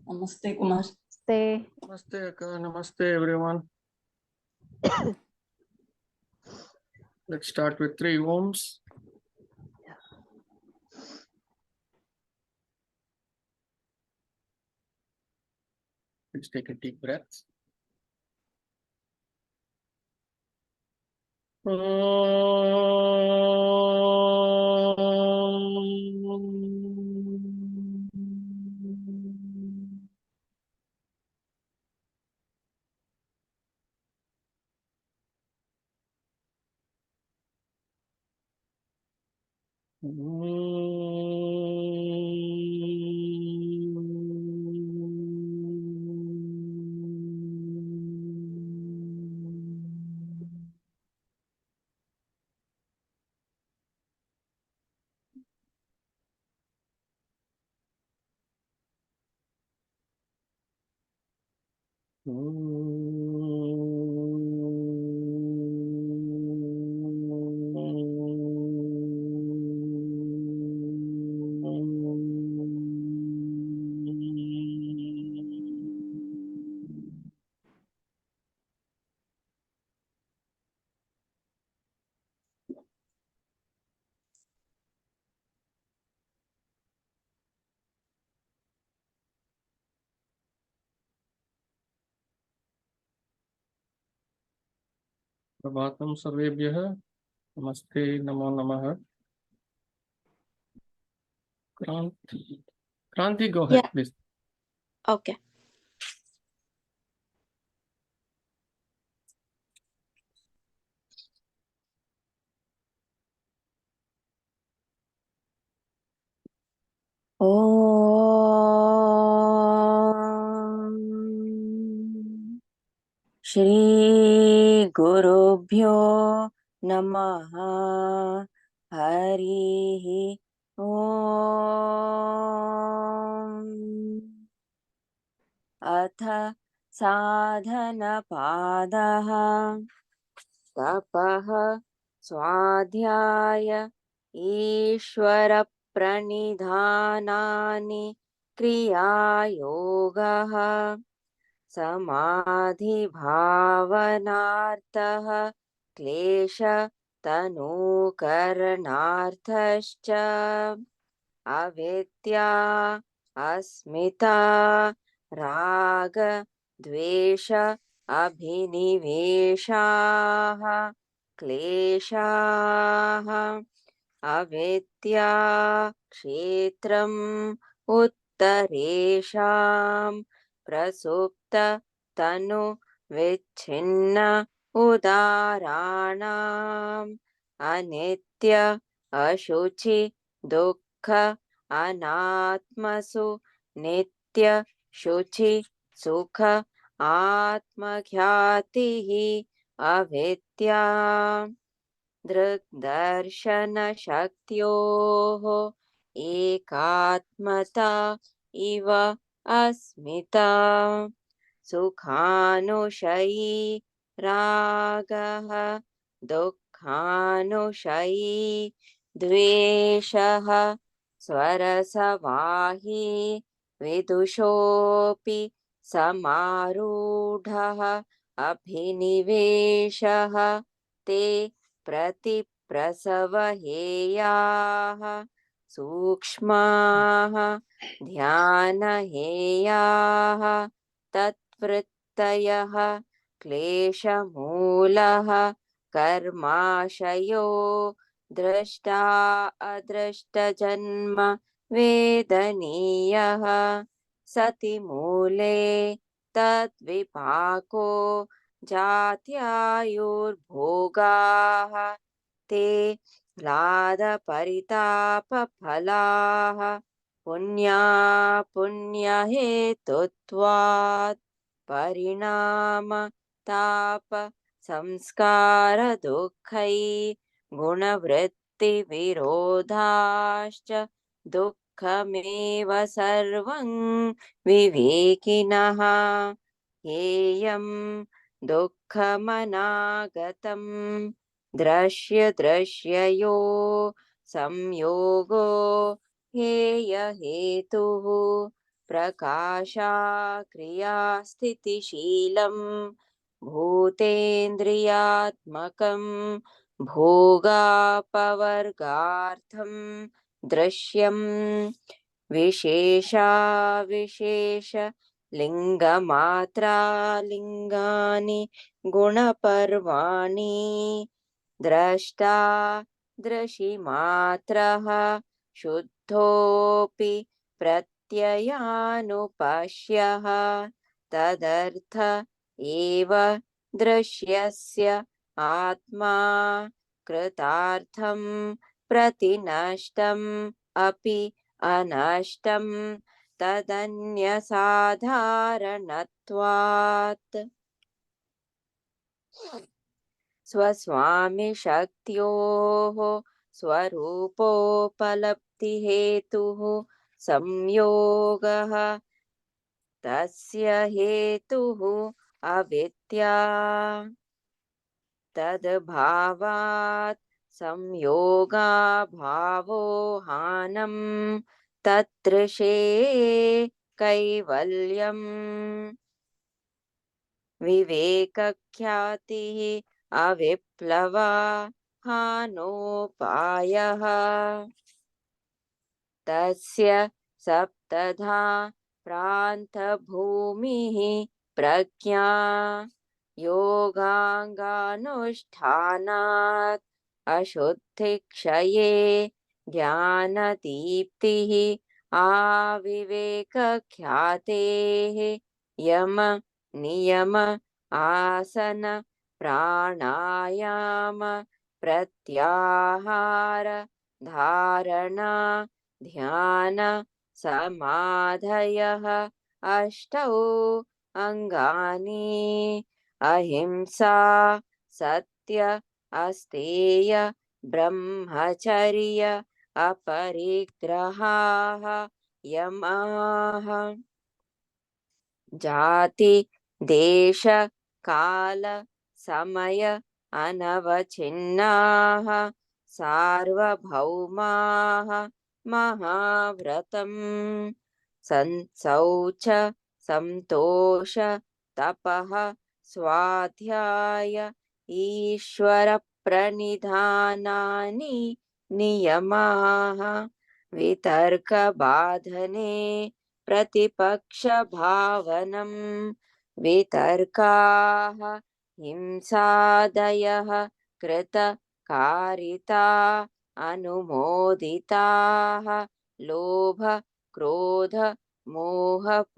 Namaste, Kumar. Namaste. Namaste, Akka. Namaste, everyone. Let's start with 3 Oms. Let's take a deep breath. प्रभातं सर्वेभ्यः. नमस्ते, नमो नमः. Kranti, go ahead, please. Okay. Om Shri Gurubhyo Namaha Harihi Om Atha Sadhana Padaha Tapaha Swadhyaya Ishvara Pranidhanani Kriya Yogaha Samadhi Bhavanartha Klesha Tanukaranarthascha Avidya Asmita Raga Dvesha Abhiniveshaha Kleshaha Avidya Kshetram Uttaresham Prasupta Tanu Vichinna Udaranam Anitya Ashuchi Dukkha Anatmasu Nitya Shuchi Sukha Atmakhyatihi Avidya Drigdarshana Shaktyoho Ekatmata Iva Asmita Sukhanushayi Ragaha Dukkhanushayi Dveshaha Swarasavahi Vidushopi Samarudhaha Abhiniveshaha Te Pratiprasavaheyaha Sukshmaha Dhyanaheyaha Tatvrittayaha Kleshamulaha Karmashayo Drashta Adrashta Janma Vedaniyaha Satimule Tatvipako Jatyayurбhogaha Te Lada Paritapafalaha Punya Punya Hetutvat Parinama Tapa Samskara Dukkhai Gunavritti Virodhascha Dukkhameva Sarvam Vivekinaha Heyam Dukkhamanagatam Drashya Drashyayo Samyogo Heya Hetuhu प्रकाशाक्रियास्थितिशीलं भूतेन्द्रियात्मकं भोगापवर्गार्थं दृश्यं विशेषाविशेषलिङ्गमात्रालिङ्गानि गुणपर्वाणि द्रष्टा दृशिमात्रः शुद्धोऽपि प्रत्ययानुपश्यः तदर्थ एव दृश्यस्य आत्मा कृतार्थं प्रतिनष्टम् अपि अनष्टं तदन्यसाधारणत्वात् स्वस्वामिशक्त्योः स्वरूपोपलब्धिहेतुः संयोगः तस्य हेतुः अविद्या तद्भावात् संयोगाभावो हानं तत्ऋषे कैवल्यम् विवेकख्यातिः अविप्लवा हानोपायः तस्य सप्तधा प्रान्तभूमिः प्रज्ञा योगाङ्गानुष्ठानात् अशुद्धिक्षये ज्ञानदीप्तिः आविवेकख्यातेः यम नियम आसन प्राणायाम प्रत्याहार धारणा ध्यान समाधयः अष्टौ अङ्गानि अहिंसा सत्य अस्तेय ब्रह्मचर्य अपरिग्रहाः यमाः जाति देश काल समय अनवचिन्नाः सार्वभौमाः महाव्रतं शौच संतोष तपः स्वाध्याय ईश्वरप्रणिधानानि नियमाः वितर्कबाधने प्रतिपक्षभावनं वितर्काः हिंसादयः कृतकारिता अनुमोदिताः लोभ क्रोध मोहपूर्वकाः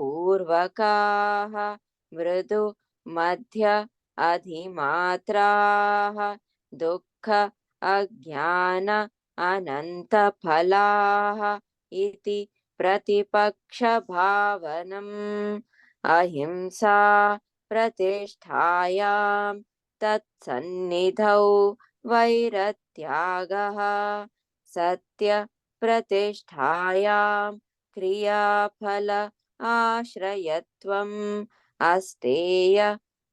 मृदु मध्य अधिमात्राः दुःख अज्ञान अनन्तफलाः इति प्रतिपक्षभावनम् अहिंसा प्रतिष्ठायां तत्सन्निधौ वैरत्यागः सत्य प्रतिष्ठायां क्रियाफल आश्रयत्वम् अस्तेय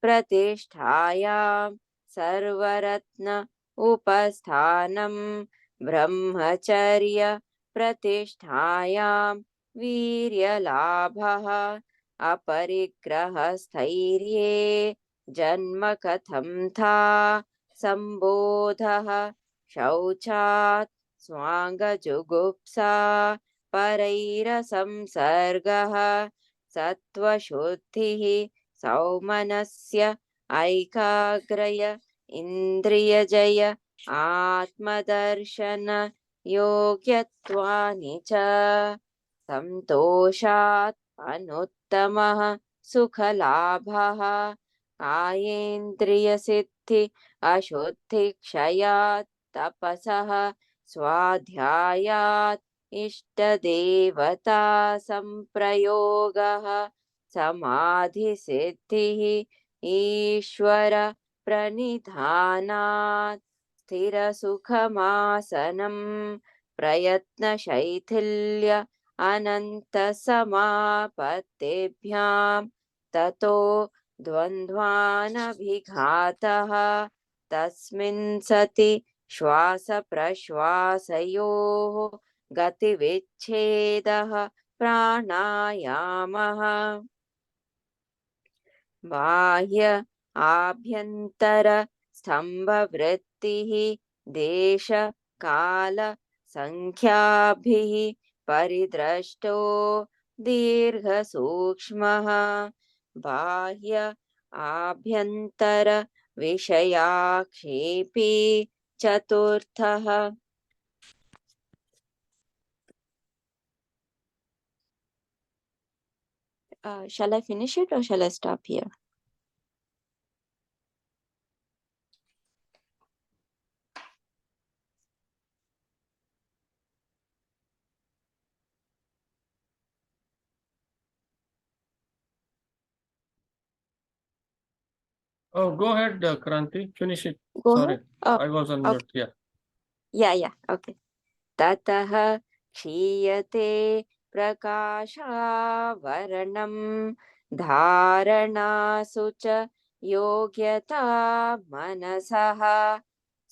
प्रतिष्ठायां सर्वरत्न उपस्थानं ब्रह्मचर्य प्रतिष्ठायां वीर्यलाभः अपरिग्रहस्थैर्ये जन्म कथं था संबोधः शौचात् स्वाङ्गजुगुप्सा परैरसंसर्गः सत्त्वशुद्धिः सौमनस्य ऐकाग्रय इन्द्रियजय आत्मदर्शन योग्यत्वानि च संतोषात् अनुत्तमः सुखलाभः कायेन्द्रियसिद्धि अशुद्धिक्षयात् तपसः स्वाध्यायात् इष्टदेवता संप्रयोगः समाधिसिद्धिः ईश्वर प्रणिधानात् स्थिरसुखमासनं प्रयत्नशैथिल्य अनन्तसमापत्तिभ्यां ततो द्वन्द्वानभिघातः तस्मिन् सति श्वासप्रश्वासयोः गतिविच्छेदः प्राणायामः बाह्य आभ्यन्तर स्तम्भवृत्तिः देश काल संख्याभिः परिद्रष्टो दीर्घसूक्ष्मः बाह्य आभ्यन्तर विषयाक्षेपी चतुर्थः. Shall I finish it or shall I stop here? Oh, go ahead, Kranti. Finish it. Go Sorry, ahead. Oh, I was on mute. Yeah. yeah, okay. ततः क्षीयते प्रकाशावरणं धारणासु च योग्यता मनसः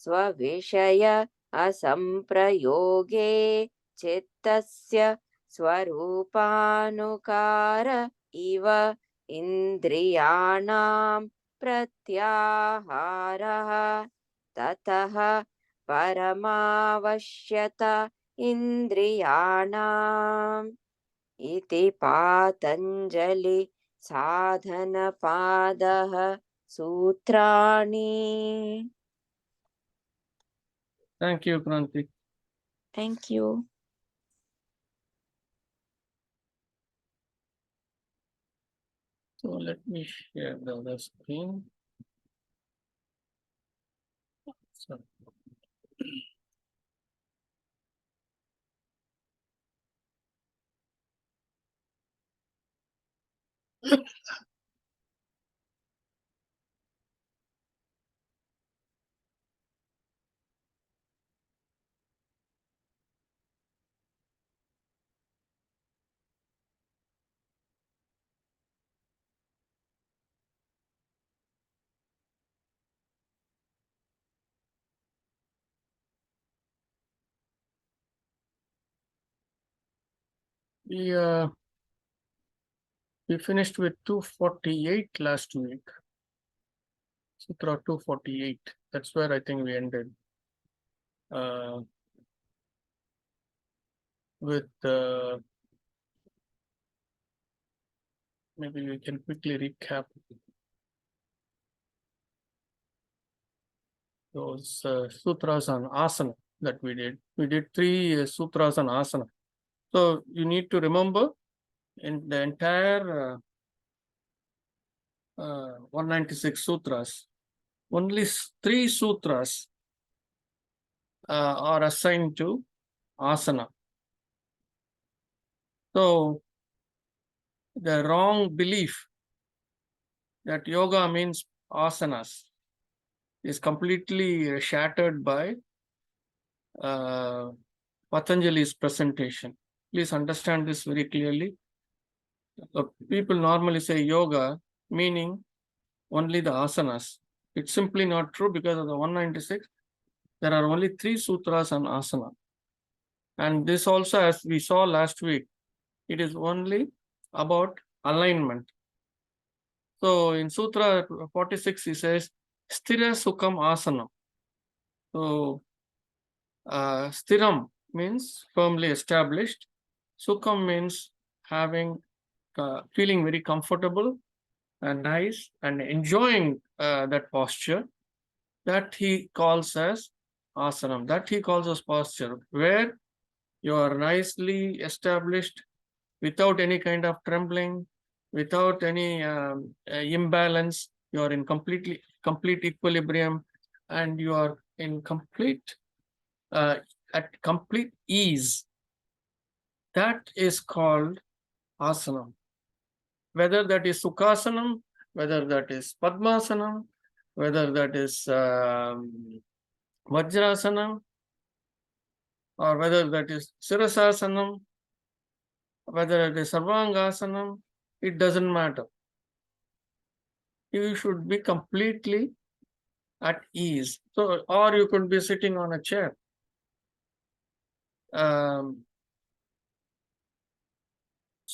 स्वविषय असम्प्रयोगे चित्तस्य स्वरूपानुकार इव इन्द्रियाणां प्रत्याहारः ततः परमावश्यत इन्द्रियाणाम् इति पातञ्जलि साधनपादः सूत्राणि. Thank you, Kranti. Thank you. So let me share the other screen. So, we finished with 248 last week. Sutra 248. That's where I think we ended. With maybe we can quickly recap those sutras on asana that we did. We did 3 sutras on asana. So you need to remember in the entire 196 sutras, only 3 sutras are assigned to asana. So the wrong belief that yoga means asanas is completely shattered by Patanjali's presentation. Please understand this very clearly. People normally say yoga meaning only the asanas. It's simply not true because of the 196. There are only 3 sutras on asana. And this also, as we saw last week, it is only about alignment. So in Sutra 46, he says, Sthira Sukham Asana. So Sthiram means firmly established. Sukham means having, feeling very comfortable and nice and enjoying that posture. That he calls as asanam. That he calls as posture, where you are nicely established without any kind of trembling, without any imbalance. You are in complete equilibrium, and you are in at complete ease. That is called asanam. Whether that is sukhasanam, whether that is padmasanam, whether that is vajrasanam, or whether that is sirasasanam, whether it is sarvangasanam, it doesn't matter. You should be completely at ease. So, or you could be sitting on a chair.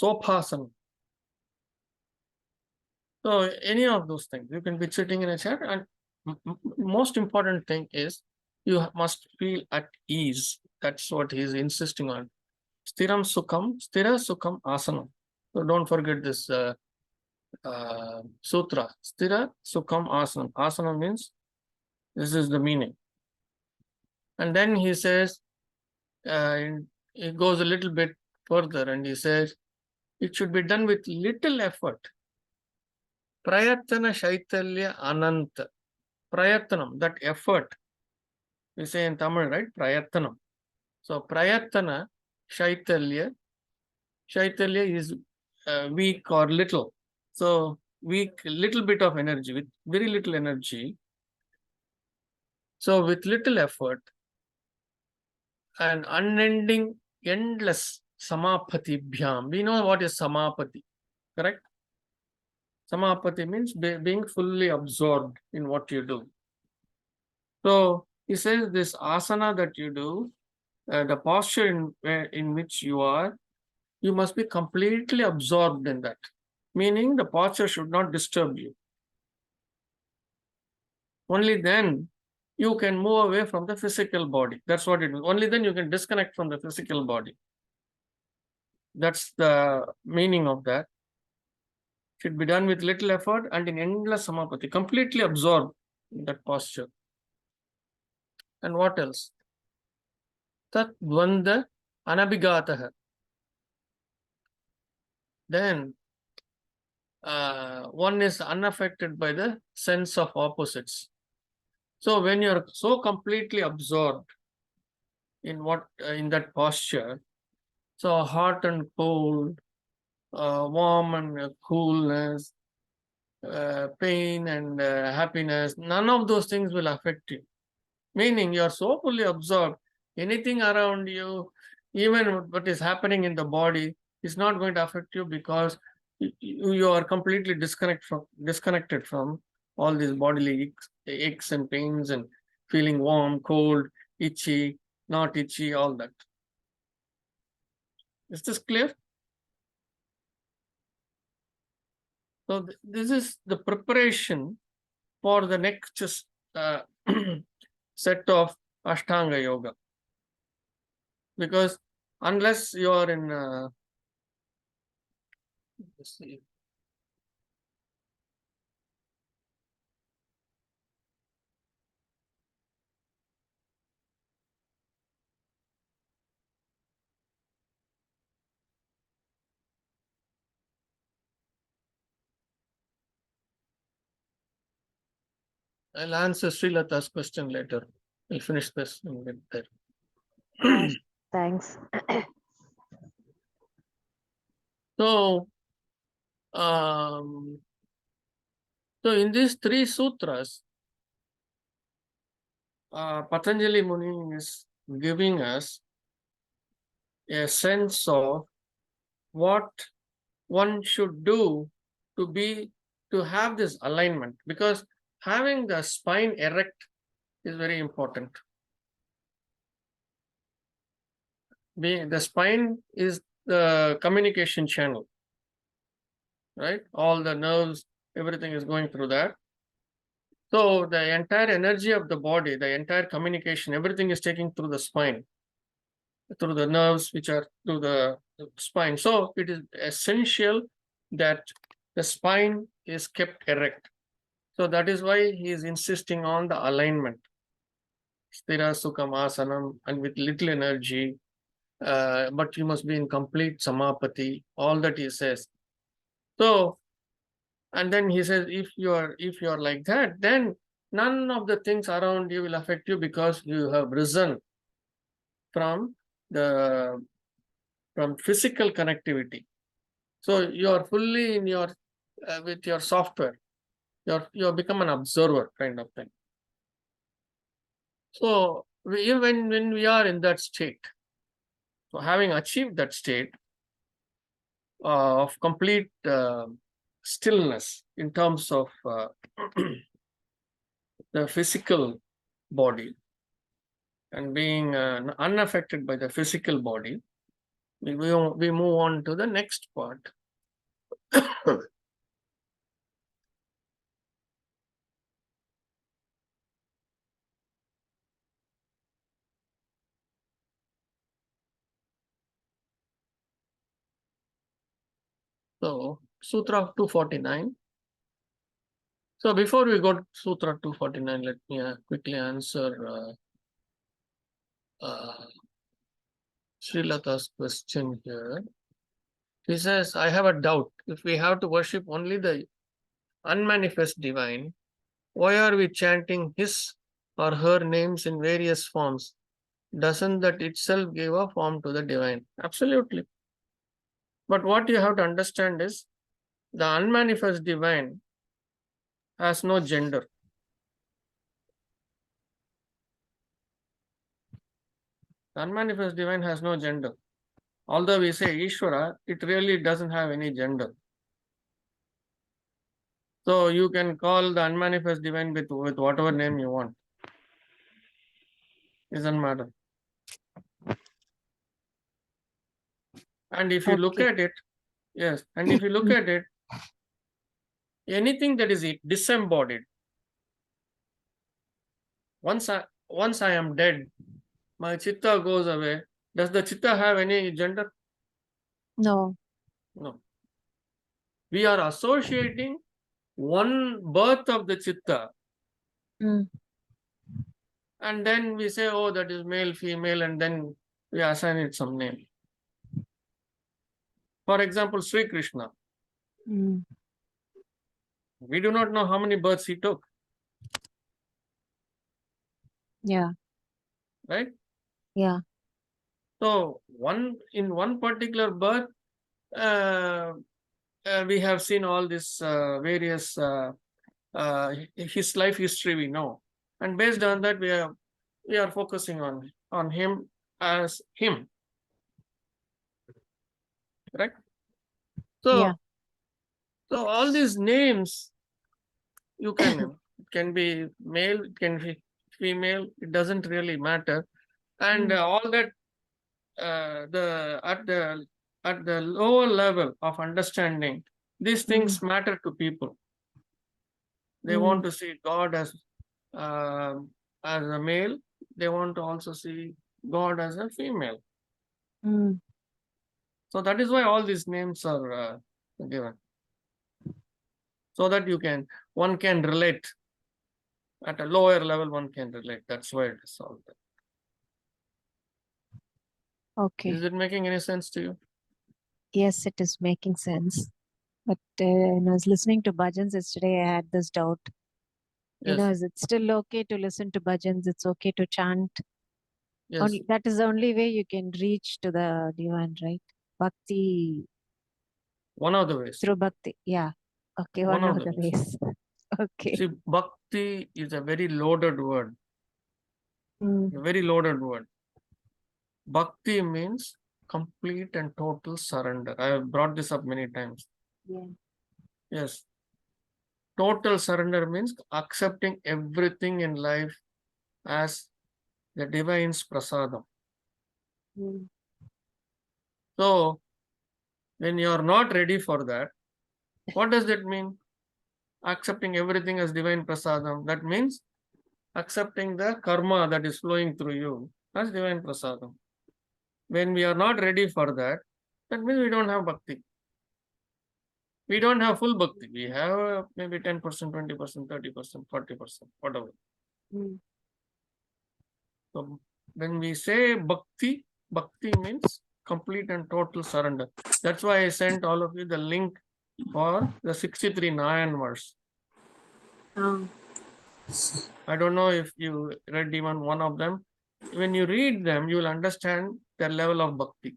Sophasana. So any of those things, you can be sitting in a chair, and most important thing is you must feel at ease. That's what he's insisting on. Stira sukham asanam. So don't forget this sutra. Stira sukham asanam. Asana means this is the meaning. And then he says, he goes a little bit further and he says, it should be done with little effort. Prayatana Shaitalya Ananta. Prayathanam, that effort. We say in Tamil, right? Prayathanam. So Prayatana Shaitalya. Shaitalya is weak or little. So weak, little bit of energy, with very little energy. So with little effort and unending, endless samapati bhyam. We know what is samapati, correct? Samapati means being fully absorbed in what you do. So he says this asana that you do, the posture in which you are, you must be completely absorbed in that. Meaning the posture should not disturb you. Only then you can move away from the physical body. That's what it is. Only then you can disconnect from the physical body. That's the meaning of that. Should be done with little effort and in endless samapati, completely absorbed in that posture. And what else? Tat dvanda anabhigataha. Then one is unaffected by the sense of opposites. So when you're so completely absorbed in in that posture, so hot and cold, warm and coolness, pain and happiness, none of those things will affect you. Meaning you're so fully absorbed, anything around you, even what is happening in the body, is not going to affect you because you are completely disconnected from all these bodily aches and pains and feeling warm, cold, itchy, not itchy, all that. Is this clear? So this is the preparation for the next set of Ashtanga Yoga. Because unless you are in, let's see. I'll answer Srilata's question later. We'll finish this and get there. Thanks. So, so in these three sutras, Patanjali Muni is giving us a sense of what one should do to have this alignment, because having the spine erect is very important. The spine is the communication channel, right? All the nerves, everything is going through that. So the entire energy of the body, the entire communication, everything is taking through the spine, through the nerves which are through the spine. So it is essential that the spine is kept erect. So that is why he is insisting on the alignment. Stira Sukham Asanam, and with little energy, but you must be in complete samapati, all that he says. So, and then he says, if you are like that, then none of the things around you will affect you because you have risen from physical connectivity. So you are fully in your with your software. You have become an observer kind of thing. So when we are in that state, so having achieved that state of complete stillness in terms of the physical body and being unaffected by the physical body, We move on to the next part. So, Sutra 249. So, before we go to Sutra 249, let me quickly answer Srilata's question here. He says, I have a doubt. If we have to worship only the unmanifest divine, why are we chanting his or her names in various forms? Doesn't that itself give a form to the divine? Absolutely. But what you have to understand is the unmanifest divine has no gender. The unmanifest divine has no gender. Although we say Ishvara, it really doesn't have any gender. So you can call the unmanifest divine with whatever name you want. Doesn't matter. And if you look Okay. at it, yes, and if you look at it, anything that is disembodied, once I am dead, my chitta goes away. Does the chitta have any gender? No. No. We are associating one birth of the chitta, Mm. and then we say, oh, that is male, female, and then we assign it some name. For example, Sri Krishna. Mm. We do not know how many births he took, Yeah. right? Yeah. So in one particular birth, we have seen all this various his life history we know, and based on that we are focusing on him as him, right? So Yeah. so all these names you can it can be male, it can be female, it doesn't really matter, and all that the at the lower level of understanding, these things matter to people. They want to see God uh, as a male. They want to also see God as a female. Mm. So that is why all these names are given, so that one can relate at a lower level. One can relate. That's why it is all there. Okay. Is it making any sense to you? Yes, it is making sense. But when I was listening to bhajans yesterday, I had this doubt. You know, Yes. is it still okay to listen to bhajans? It's okay to chant. Yes. Only that is the only way you can reach to the divine, right? Bhakti, One of the ways. through bhakti. Yeah. Okay, one of the ways. Okay. See, bhakti is a very loaded word. Mm. A very loaded word. Bhakti means complete and total surrender. I have brought this up many times. Yeah. Yes. Total surrender means accepting everything in life as the divine's prasadam. Mm. So, when you are not ready for that, what does that mean? Accepting everything as divine prasadam. That means accepting the karma that is flowing through you as divine prasadam. When we are not ready for that, that means we don't have bhakti. We don't have full bhakti. We have maybe 10%, 20%, 30%, 40%, whatever. Mm. So when we say bhakti, bhakti means complete and total surrender. That's why I sent all of you the link for the 63 Nayan verse. I don't know if you read even one of them. When you read them, you will understand the level of bhakti.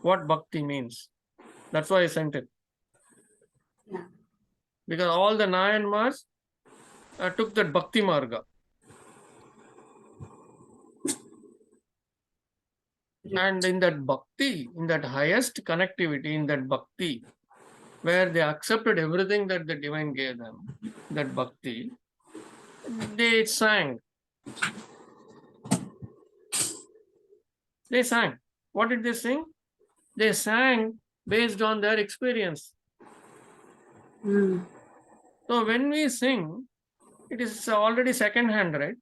What bhakti means. That's why I sent it. Yeah. Because all the Nayanmars took that bhakti marga. And in that bhakti, in that highest connectivity, in that bhakti, where they accepted everything that the divine gave them, that bhakti, they sang. They sang. what did they sing? They sang based on their experience. So when we sing, it is already second hand, right?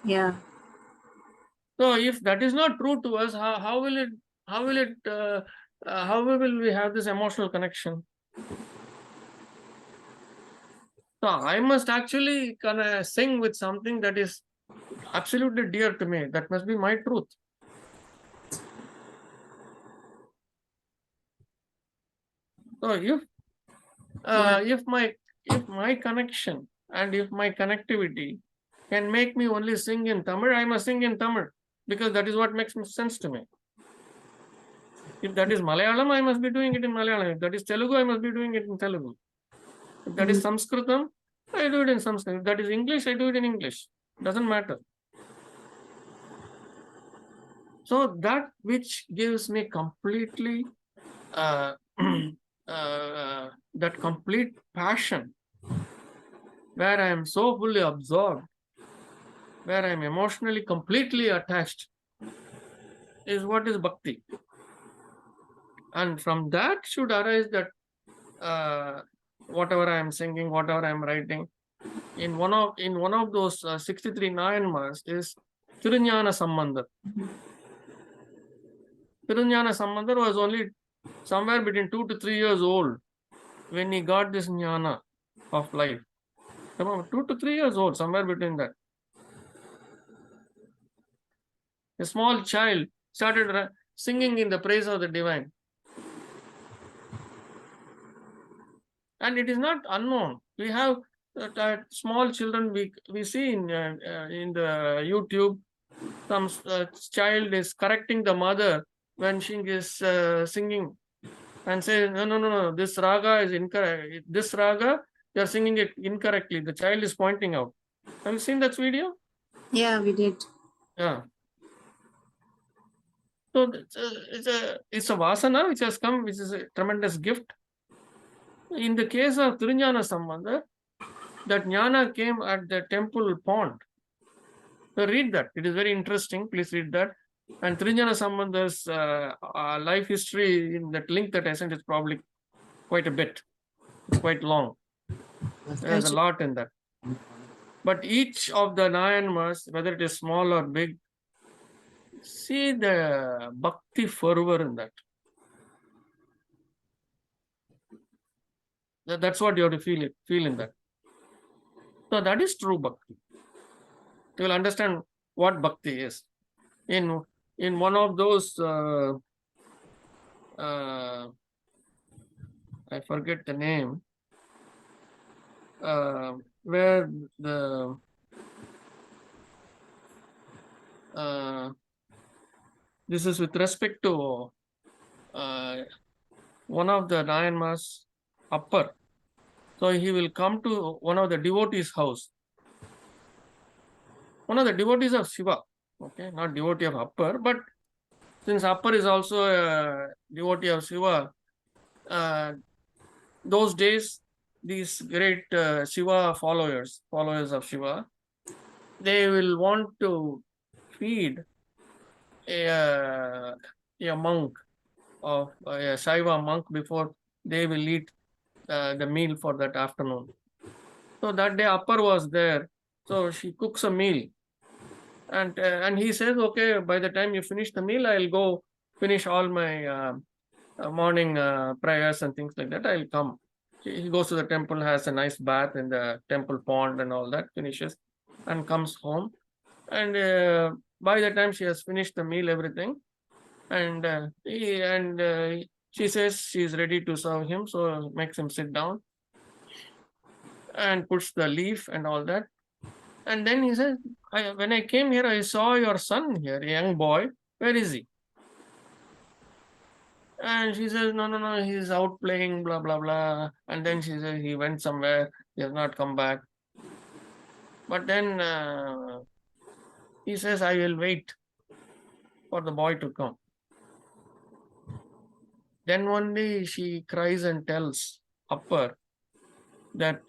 Yeah. So if that is not true to us, how will we have this emotional connection? So I must actually kind of sing with something that is absolutely dear to me. That must be my truth. So if my connection and if my connectivity can make me only sing in Tamil, I must sing in Tamil because that is what makes sense to me. If that is Malayalam, I must be doing it in Malayalam. If that is Telugu, I must be doing it in Telugu. If that is Sanskritam, I do it in Sanskrit. If that is English, I do it in English. Doesn't matter. So that which gives me completely that complete passion, where I am so fully absorbed, where I am emotionally completely attached, is what is bhakti. And from that should arise that whatever I am singing, whatever I am writing, in one of those 63 Nayanmars is Thiruñana Sambandar. Thiruñana Sambandar was only somewhere between 2 to 3 years old when he got this jnana of life. 2 to 3 years old, somewhere between that. A small child started singing in the praise of the divine. And it is not unknown. We have small children, we see in the YouTube, some child is correcting the mother when she is singing and say, no, this raga is incorrect. This raga, you are singing it incorrectly. The child is pointing out. Have you seen that video? Yeah, we did. Yeah. So it's a vasana which has come, which is a tremendous gift. In the case of Thiruñana Sambandar, that jnana came at the temple pond. So read that. It is very interesting. Please read that. And Thiruñana Sambandar's life history in that link that I sent is probably quite a bit. It's quite long. There's a lot in that. But each of the Nayanmars, whether it is small or big, see the bhakti fervor in that. That's what you have to feel in that. So that is true bhakti. You will understand what bhakti is. In one of those, I forget the name, where the this is with respect to one of the Nayanmas, upper. So he will come to one of the devotees' house. One of the devotees of Shiva, okay, not devotee of upper, but since upper is also a devotee of Shiva, those days, these great Shiva followers of Shiva, they will want to feed a monk of a Shaiva monk before they will eat the meal for that afternoon. So that day upper was there. So she cooks a meal. And he says, okay, by the time you finish the meal, I'll go finish all my morning prayers and things like that. I'll come. He goes to the temple, has a nice bath in the temple pond and all that, finishes and comes home. And by the time she has finished the meal, everything, and she says she's ready to serve him, so makes him sit down and puts the leaf and all that. And then he says, when I came here, I saw your son here, a young boy. Where is he? And she says, no, he's out playing, blah, blah, blah. And then she says, he went somewhere, he has not come back. But then he says, I will wait for the boy to come. Then one day she cries and tells upper that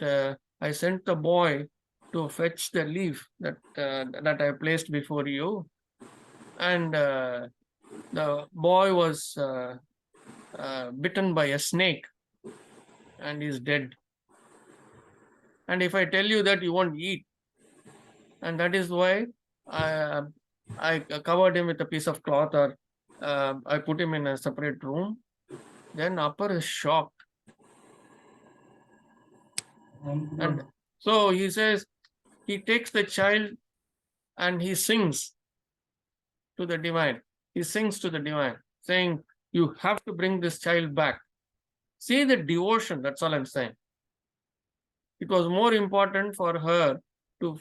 I sent the boy to fetch the leaf that I placed before you. And the boy was bitten by a snake and is dead. And if I tell you that, you won't eat. And that is why I covered him with a piece of cloth, or I put him in a separate room. Then Upper is shocked. And so he says, he takes the child and he sings to the divine. He sings to the divine, saying, you have to bring this child back. See the devotion, that's all I'm saying. It was more important for her to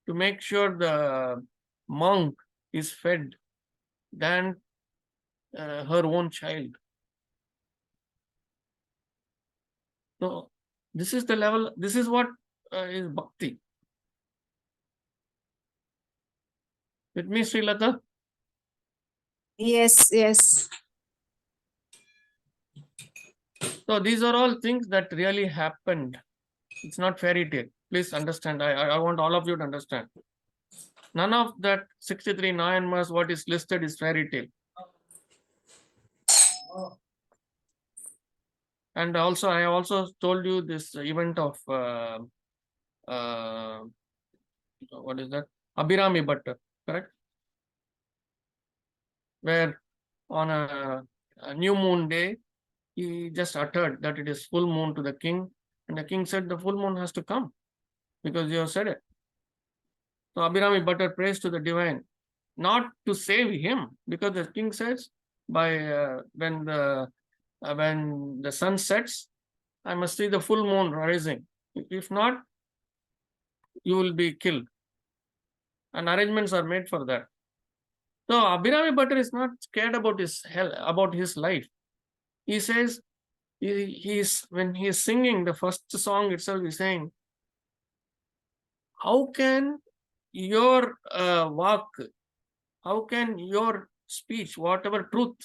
make sure the monk is fed than her own child. So this is the level, this is what is bhakti. With me, Srilata? Yes, yes. So these are all things that really happened. It's not fairy tale. Please understand. I want all of you to understand. None of that 63 Nayanmas, what is listed, is fairy tale. And also, I also told you this event of what is that? Abhirami Bhatta, correct? Where on a new moon day, he just uttered that it is full moon to the king. And the king said the full moon has to come because you have said it. So Abhirami Bhatta prays to the divine, not to save him, because the king says, by when the sun sets, I must see the full moon rising. If not, you will be killed. And arrangements are made for that. So Abhirami Bhatta is not scared about his hell, about his life. He says, when he is singing the first song itself, he's saying, how can your walk, how can your speech, whatever truth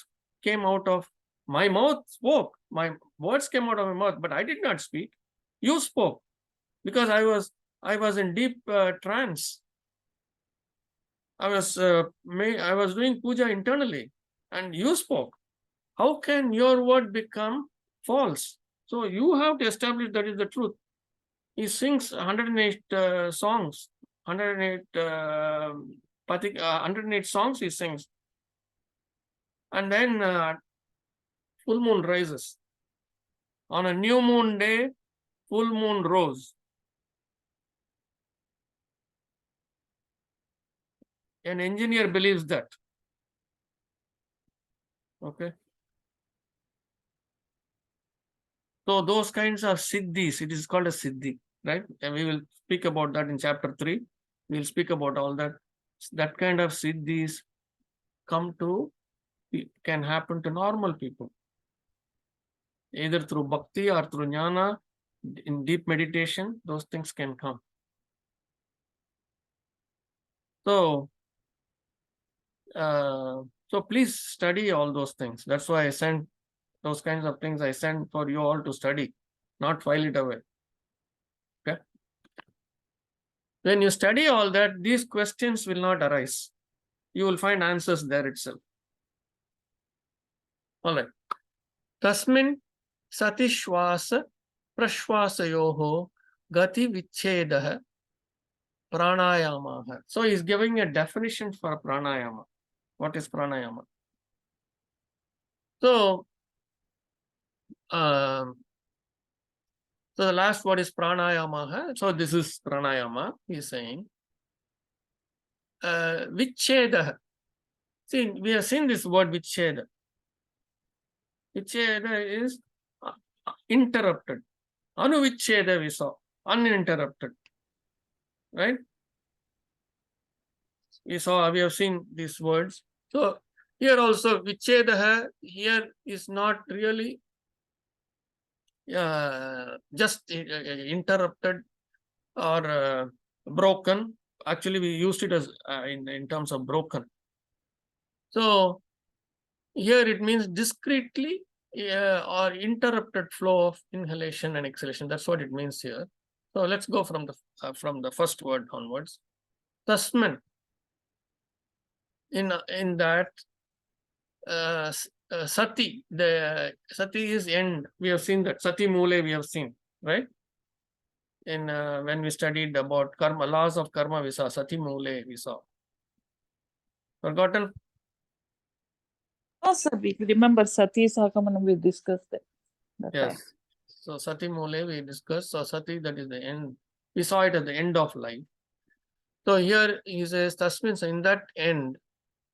came out of my mouth spoke, my words came out of my mouth, but I did not speak. You spoke, because I was in deep trance. I was doing puja internally, and you spoke. How can your word become false? So you have to establish that is the truth. He sings 108 songs, 108 songs he sings. And then full moon rises. On a new moon day, full moon rose. An engineer believes that. Okay. So those kinds of siddhis, it is called a siddhi, right? And we will speak about that in chapter 3. We'll speak about all that. That kind of siddhis can happen to normal people, either through bhakti or through jnana. In deep meditation, those things can come. So please study all those things. That's why I sent those kinds of things. I sent for you all to study, not file it away. Okay. When you study all that, these questions will not arise. You will find answers there itself. All right. Tasmin satishwasa prashwasayoho gati vichedah pranayama. So he's giving a definition for pranayama. What is pranayama? So so the last word is pranayama. So this is pranayama, he's saying. Vicheda. See, we have seen this word vicheda. Vicheda is interrupted. Anuvicheda we saw, uninterrupted. Right? We have seen these words. So here also, vicheda here is not really just interrupted or broken. Actually, we used it as in terms of broken. So here it means discreetly or interrupted flow of inhalation and exhalation. That's what it means here. So let's go from the first word onwards. Tasman. In that, Sati, the Sati is end. We have seen that Sati Mule, we have seen, right? In when we studied about karma, laws of karma, we saw Sati Mule, we saw. Forgotten? Oh, sir, we remember Sati Sakamanam, we discussed that. Yes. So Sati Mule we discussed. So Sati, that is the end. We saw it at the end of life. So here he says Tasmin, so in that end,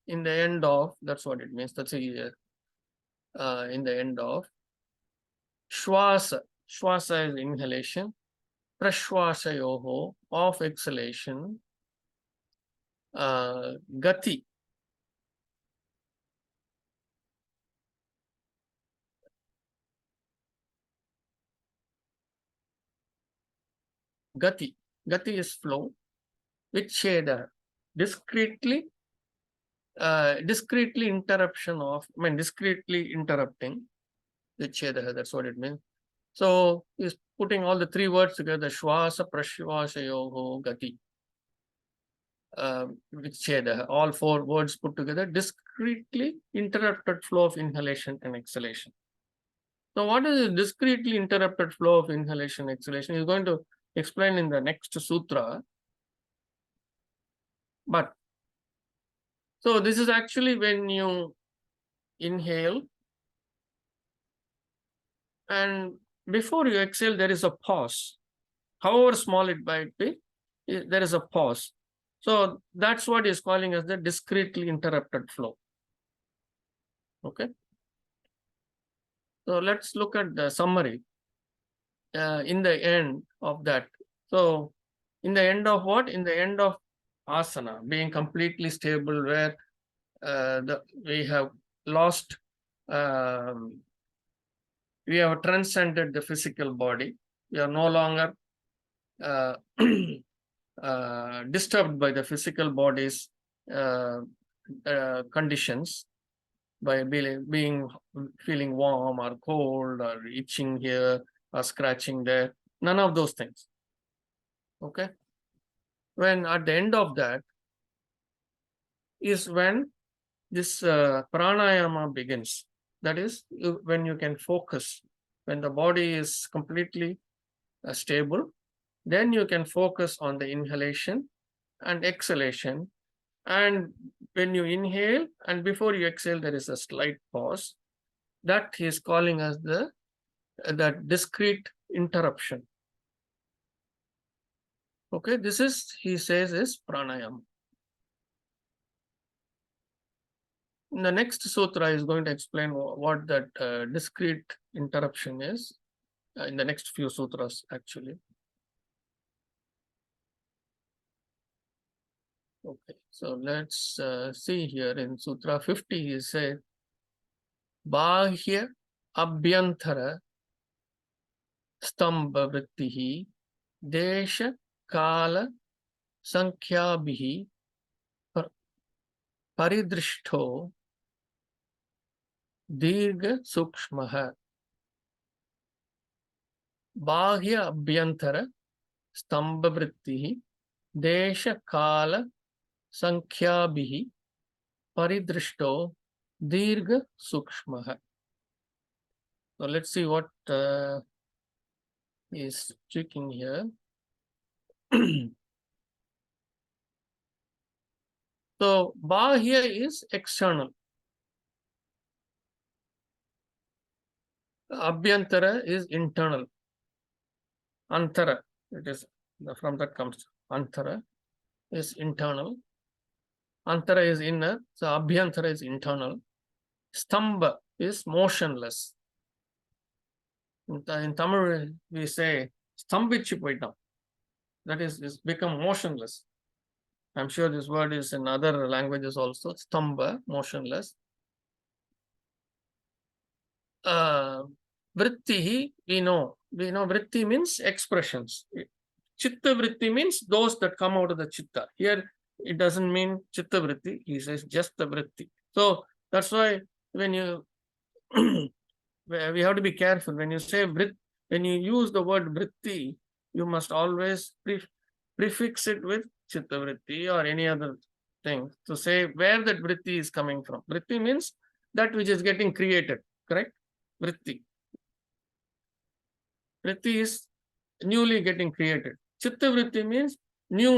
in the end of, that's what it means. That's here. In the end of Shwasa. Shwasa is inhalation. Prashwasayoho, of exhalation. Gati. Gati. Gati is flow. Vicheda. Discretely interruption of, discretely interrupting. Vicheda, that's what it means. So he's putting all the three words together, Shwasa Prashwasayoho Gati. Vicheda, all four words put together, discretely interrupted flow of inhalation and exhalation. So what is a discretely interrupted flow of inhalation and exhalation? He's going to explain in the next sutra. But so this is actually when you inhale and before you exhale, there is a pause. However small it might be, there is a pause. So that's what he's calling as the discretely interrupted flow. Okay. So let's look at the summary in the end of that. So in the end of what? In the end of asana, being completely stable, where we have lost, we have transcended the physical body. We are no longer disturbed by the physical body's conditions, by feeling warm or cold or itching here or scratching there. None of those things. Okay. When at the end of that is when this pranayama begins. That is when you can focus. When the body is completely stable, then you can focus on the inhalation and exhalation. And when you inhale and before you exhale, there is a slight pause. That he is calling as that discrete interruption. Okay, this is, he says, is pranayama. The next sutra is going to explain what that discrete interruption is in the next few sutras, actually. Okay, so let's see here in Sutra 50, he said, Bahya Abhyantara Stambha Vrittihi Desha Kala Sankhyabihi Paridrishto Dirgha Sukshmaha. Bahya Abhyantara Stambha Vrittihi Desha Kala Sankhyabihi Paridrishto Dirgha Sukshmaha. So let's see what is checking here. So Bahya is external. Abhyantara is internal. Antara, it is from that comes Antara is internal. Antara is inner, so Abhyantara is internal. Stambha is motionless. In Tamil, we say Stambichu poitam. That is become motionless. I'm sure this word is in other languages also. Stambha, motionless. Vrittihi, we know vritti means expressions. Chitta vritti means those that come out of the chitta. Here it doesn't mean chitta vritti, he says just the vritti. So that's why when you we have to be careful when you say when you use the word vritti, you must always prefix it with chitta vritti or any other thing to say where that vritti is coming from. Vritti means that which is getting created, correct? Vritti. Vritti is newly getting created. Chitta vritti means new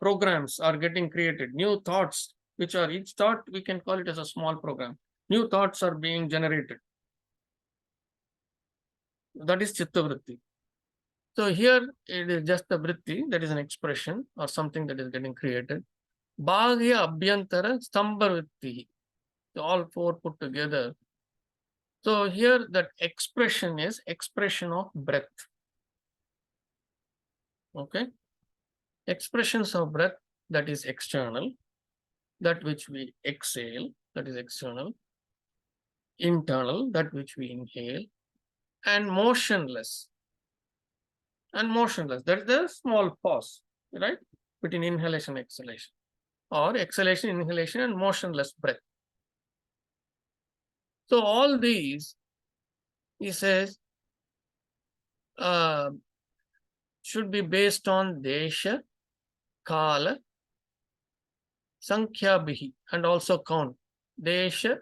programs are getting created, new thoughts, which are each thought, we can call it as a small program. New thoughts are being generated. That is chitta vritti. So here it is just a vritti, that is an expression or something that is getting created. Bhagya abhyantara stambha vritti. All four put together. So here that expression is expression of breath. Okay. Expressions of breath, that is external. That which we exhale, that is external. Internal, that which we inhale. And motionless. And motionless, that is the small pause, right? Between inhalation and exhalation. Or exhalation, inhalation, and motionless breath. So all these, he says, should be based on desha, kala, sankhya bihi, and also count. Desha,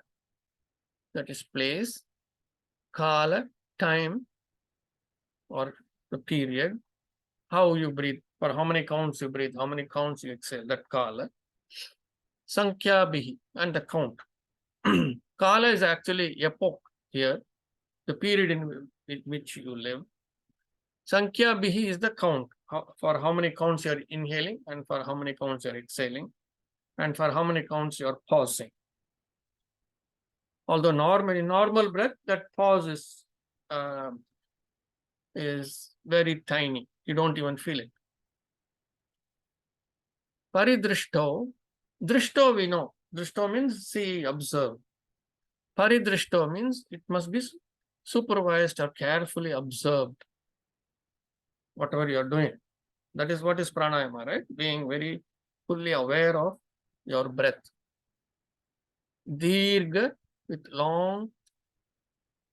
that is place, kala, time, or the period, how you breathe, for how many counts you breathe, how many counts you exhale, that kala. Sankhya bihi, and the count. Kala is actually epoch here, the period in which you live. Sankhya bihi is the count, for how many counts you are inhaling and for how many counts you are exhaling and for how many counts you are pausing. Although normal breath, that pause is very tiny. You don't even feel it. Paridrishto, drishto we know. Drishto means see, observe. Paridrishto means it must be supervised or carefully observed. Whatever you are doing. That is what is pranayama, right? Being very fully aware of your breath. Dirgha with long,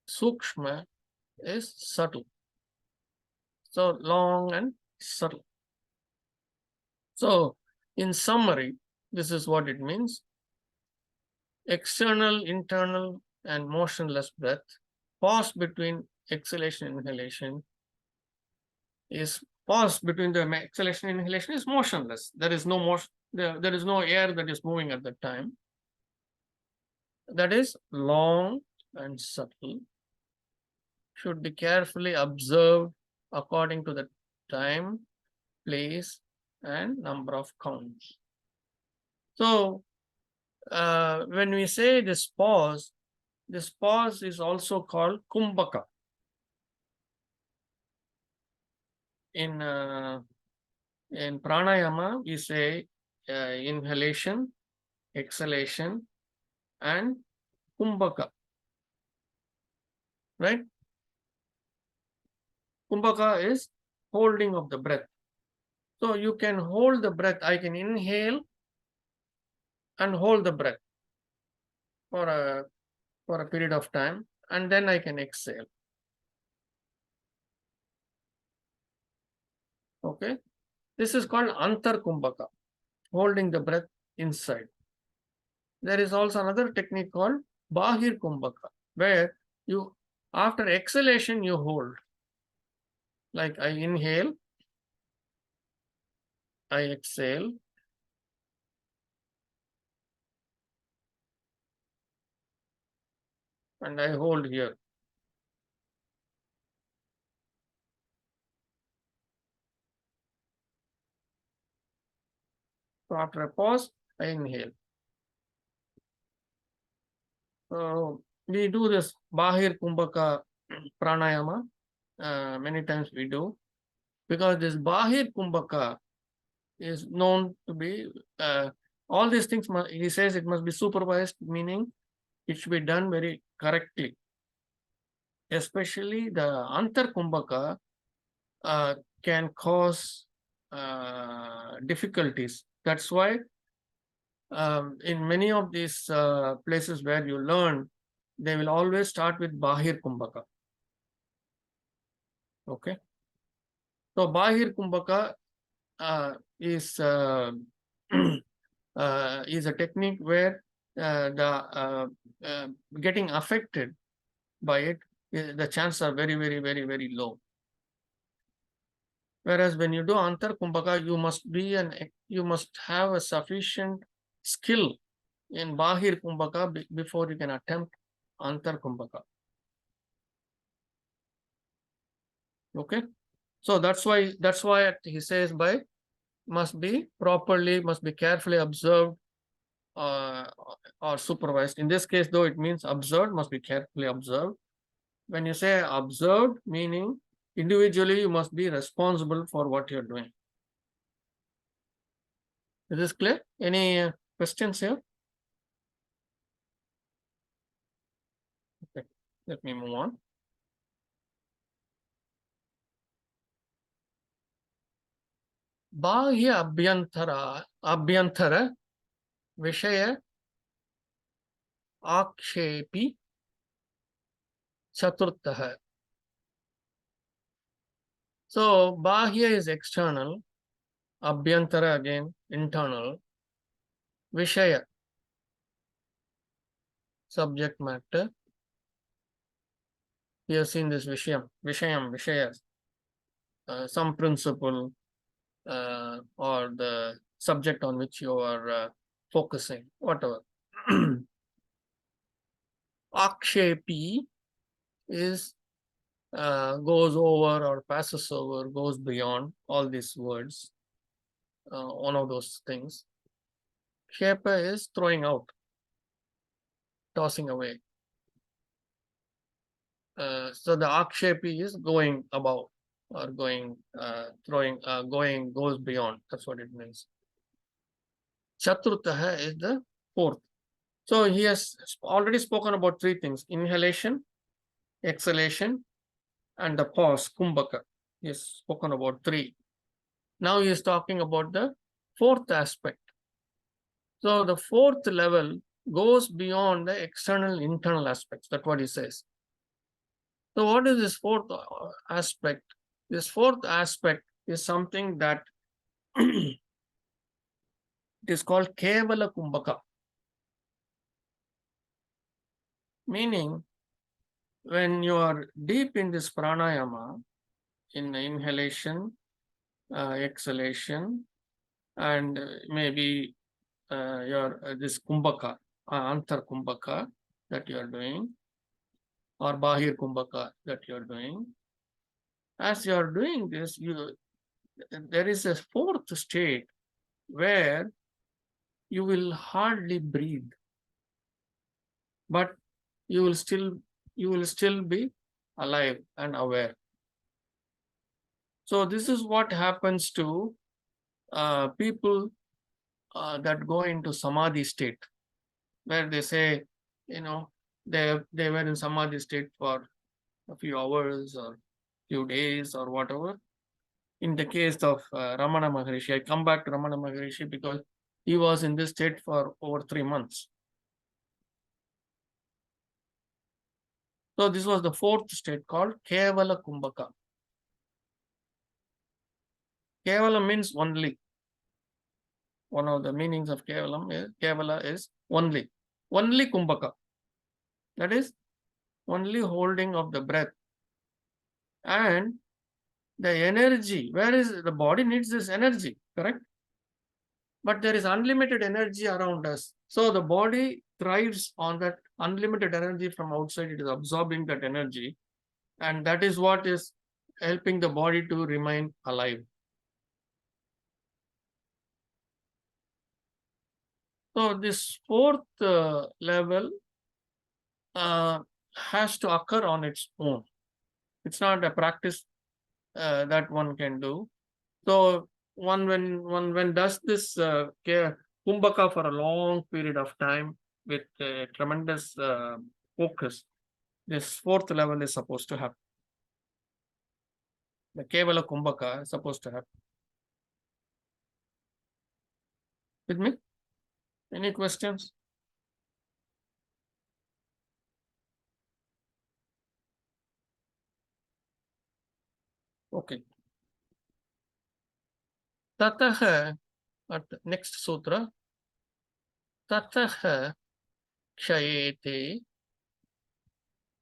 sukshma is subtle. So long and subtle. So in summary, this is what it means. External, internal, and motionless breath. Pause between exhalation and inhalation is pause between the exhalation and inhalation is motionless. There is no motion, there is no air that is moving at that time. That is long and subtle. Should be carefully observed according to the time, place, and number of counts. So when we say this pause is also called kumbhaka. In pranayama, we say inhalation, exhalation, and kumbhaka. Right? Kumbhaka is holding of the breath. So you can hold the breath. I can inhale and hold the breath for a period of time, and then I can exhale. Okay, this is called antar kumbhaka, holding the breath inside. There is also another technique called bahir kumbhaka, where you after exhalation you hold. Like I inhale, I exhale, and I hold here. So after a pause, I inhale. So we do this bahir kumbhaka pranayama. Many times we do, because this bahir kumbhaka is known to be all these things. He says it must be supervised, meaning it should be done very correctly. Especially the antar kumbhaka can cause difficulties. That's why in many of these places where you learn, they will always start with bahir kumbhaka. Okay. So bahir kumbhaka is a technique where getting affected by it, the chances are very, very, very, very low. Whereas when you do Antar Kumbhaka, you must have a sufficient skill in Bahir Kumbhaka before you can attempt Antar Kumbhaka. Okay, so that's why he says must be carefully observed or supervised. In this case, though, it means observed, must be carefully observed. When you say observed, meaning individually you must be responsible for what you're doing. Is this clear? Any questions here? Okay, let me move on. Bahya abhyantara vishaya akshepi chaturtha. So Bahya is external, abhyantara again internal, vishaya subject matter. We have seen this vishayas, some principle or the subject on which you are focusing, whatever. Akshepi is goes over or passes over, goes beyond, all these words. One of those things. Kshepa is throwing out, tossing away. So the akshepi is going above or going, goes beyond. That's what it means. Chaturtha is the fourth. So he has already spoken about three things: inhalation, exhalation, and the pause, kumbhaka. He has spoken about three. Now he is talking about the fourth aspect. So the fourth level goes beyond the external, internal aspects. That's what he says. So what is this fourth aspect? This fourth aspect is something that it is called Kevala Kumbhaka. Meaning, when you are deep in this pranayama, in inhalation, exhalation, and maybe your this kumbhaka, antar kumbhaka that you are doing, or bahir kumbhaka that you are doing. As you are doing this, there is a fourth state where you will hardly breathe, but you will still be alive and aware. So this is what happens to people that go into samadhi state, where they say, they were in samadhi state for a few hours or few days or whatever. In the case of Ramana Maharishi, I come back to Ramana Maharishi because he was in this state for over 3 months. So this was the fourth state called Kevala Kumbhaka. Kevala means only. One of the meanings of Kevala is only. Only Kumbhaka. That is only holding of the breath. And the energy, where is the body needs this energy, correct? But there is unlimited energy around us. So the body thrives on that unlimited energy from outside. It is absorbing that energy. And that is what is helping the body to remain alive. So this fourth level has to occur on its own. It's not a practice that one can do. So one does this kumbhaka for a long period of time with tremendous focus, this fourth level is supposed to happen. The Kevala Kumbhaka is supposed to happen. With me? Any questions? Okay. Tataha, at next sutra, Tataha kshayete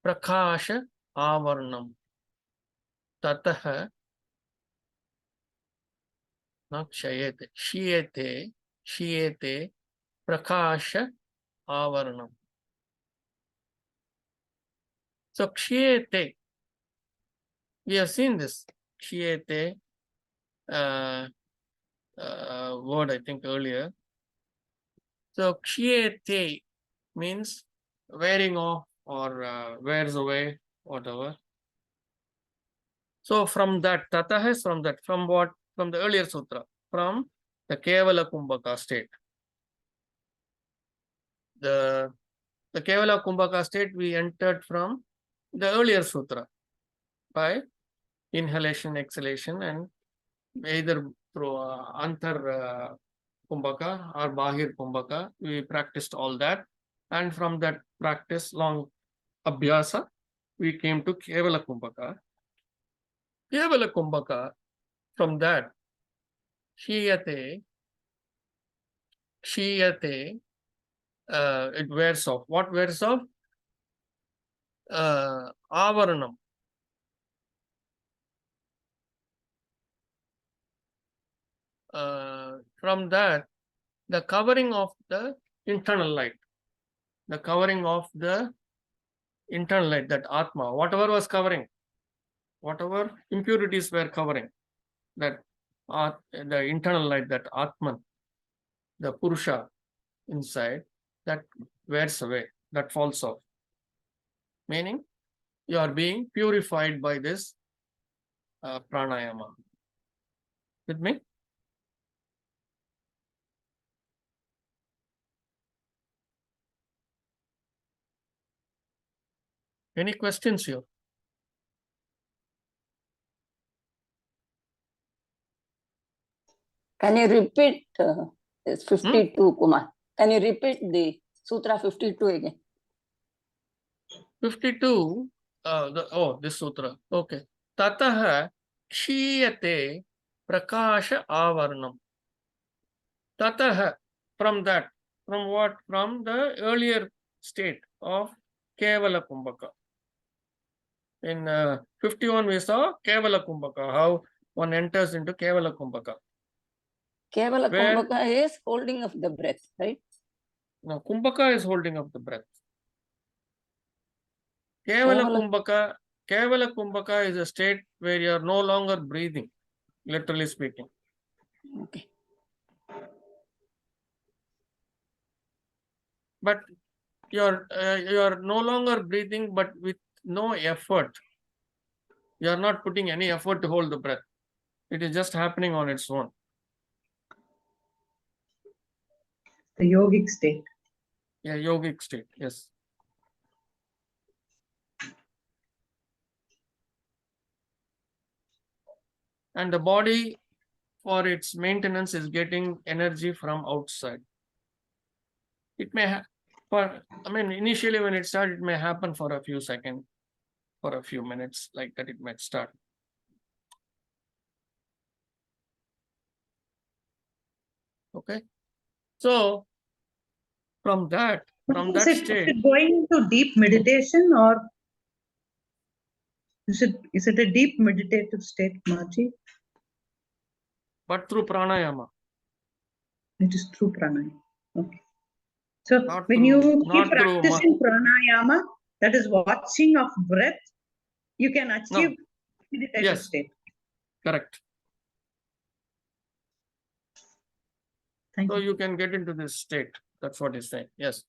prakasha avarnam. Tatah na kshayete. Shiyete prakasha avarnam. So kshayete, we have seen this kshayete word, I think, earlier. So kshayete means wearing off or wears away, whatever. So from that, tatah is from that, from what? From the earlier sutra, from the Kevala Kumbhaka state. The Kevala Kumbhaka state we entered from the earlier sutra by inhalation, exhalation, and either through Antar Kumbhaka or Bahir Kumbhaka, we practiced all that. And from that practice, long Abhyasa, we came to Kevala Kumbhaka. Kevala Kumbhaka, from that, Shiyate, it wears off. What wears off? Avaranam. From that, the covering of the internal light. The covering of the internal light, that Atma, whatever was covering, whatever impurities were covering, that the internal light, that Atman, the Purusha inside, that wears away, that falls off. Meaning, you are being purified by this pranayama. With me? Any questions here? Can you repeat it's 52, Kumar? Can you repeat the Sutra 52 again? 52, this sutra. Okay. Tatah kshiyate prakasha avarnam. Tatah, from that. From what? From the earlier state of Kevala Kumbhaka. In 51, we saw Kevala Kumbhaka, how one enters into Kevala Kumbhaka. Kevala Where- Kumbhaka is holding of the breath, right? Now, Kumbhaka is holding up the breath. Kevala Kumbhaka is a state where you are no longer breathing, literally speaking. Okay. But you are no longer breathing, but with no effort. You are not putting any effort to hold the breath. It is just happening on its own. The yogic state. Yeah, yogic state, yes. And the body, for its maintenance, is getting energy from outside. It may initially when it starts, it may happen for a few seconds, for a few minutes, like that it might start. Okay. So from that Is it state, going to deep meditation, or is it a deep meditative state, Marji? but through pranayama. It is through pranayama. Okay. So Not when through- you keep not through practicing pranayama, that is watching of breath, you can achieve meditative Yes. state. Correct. Thank So you. you can get into this state. That's what he's saying. Yes.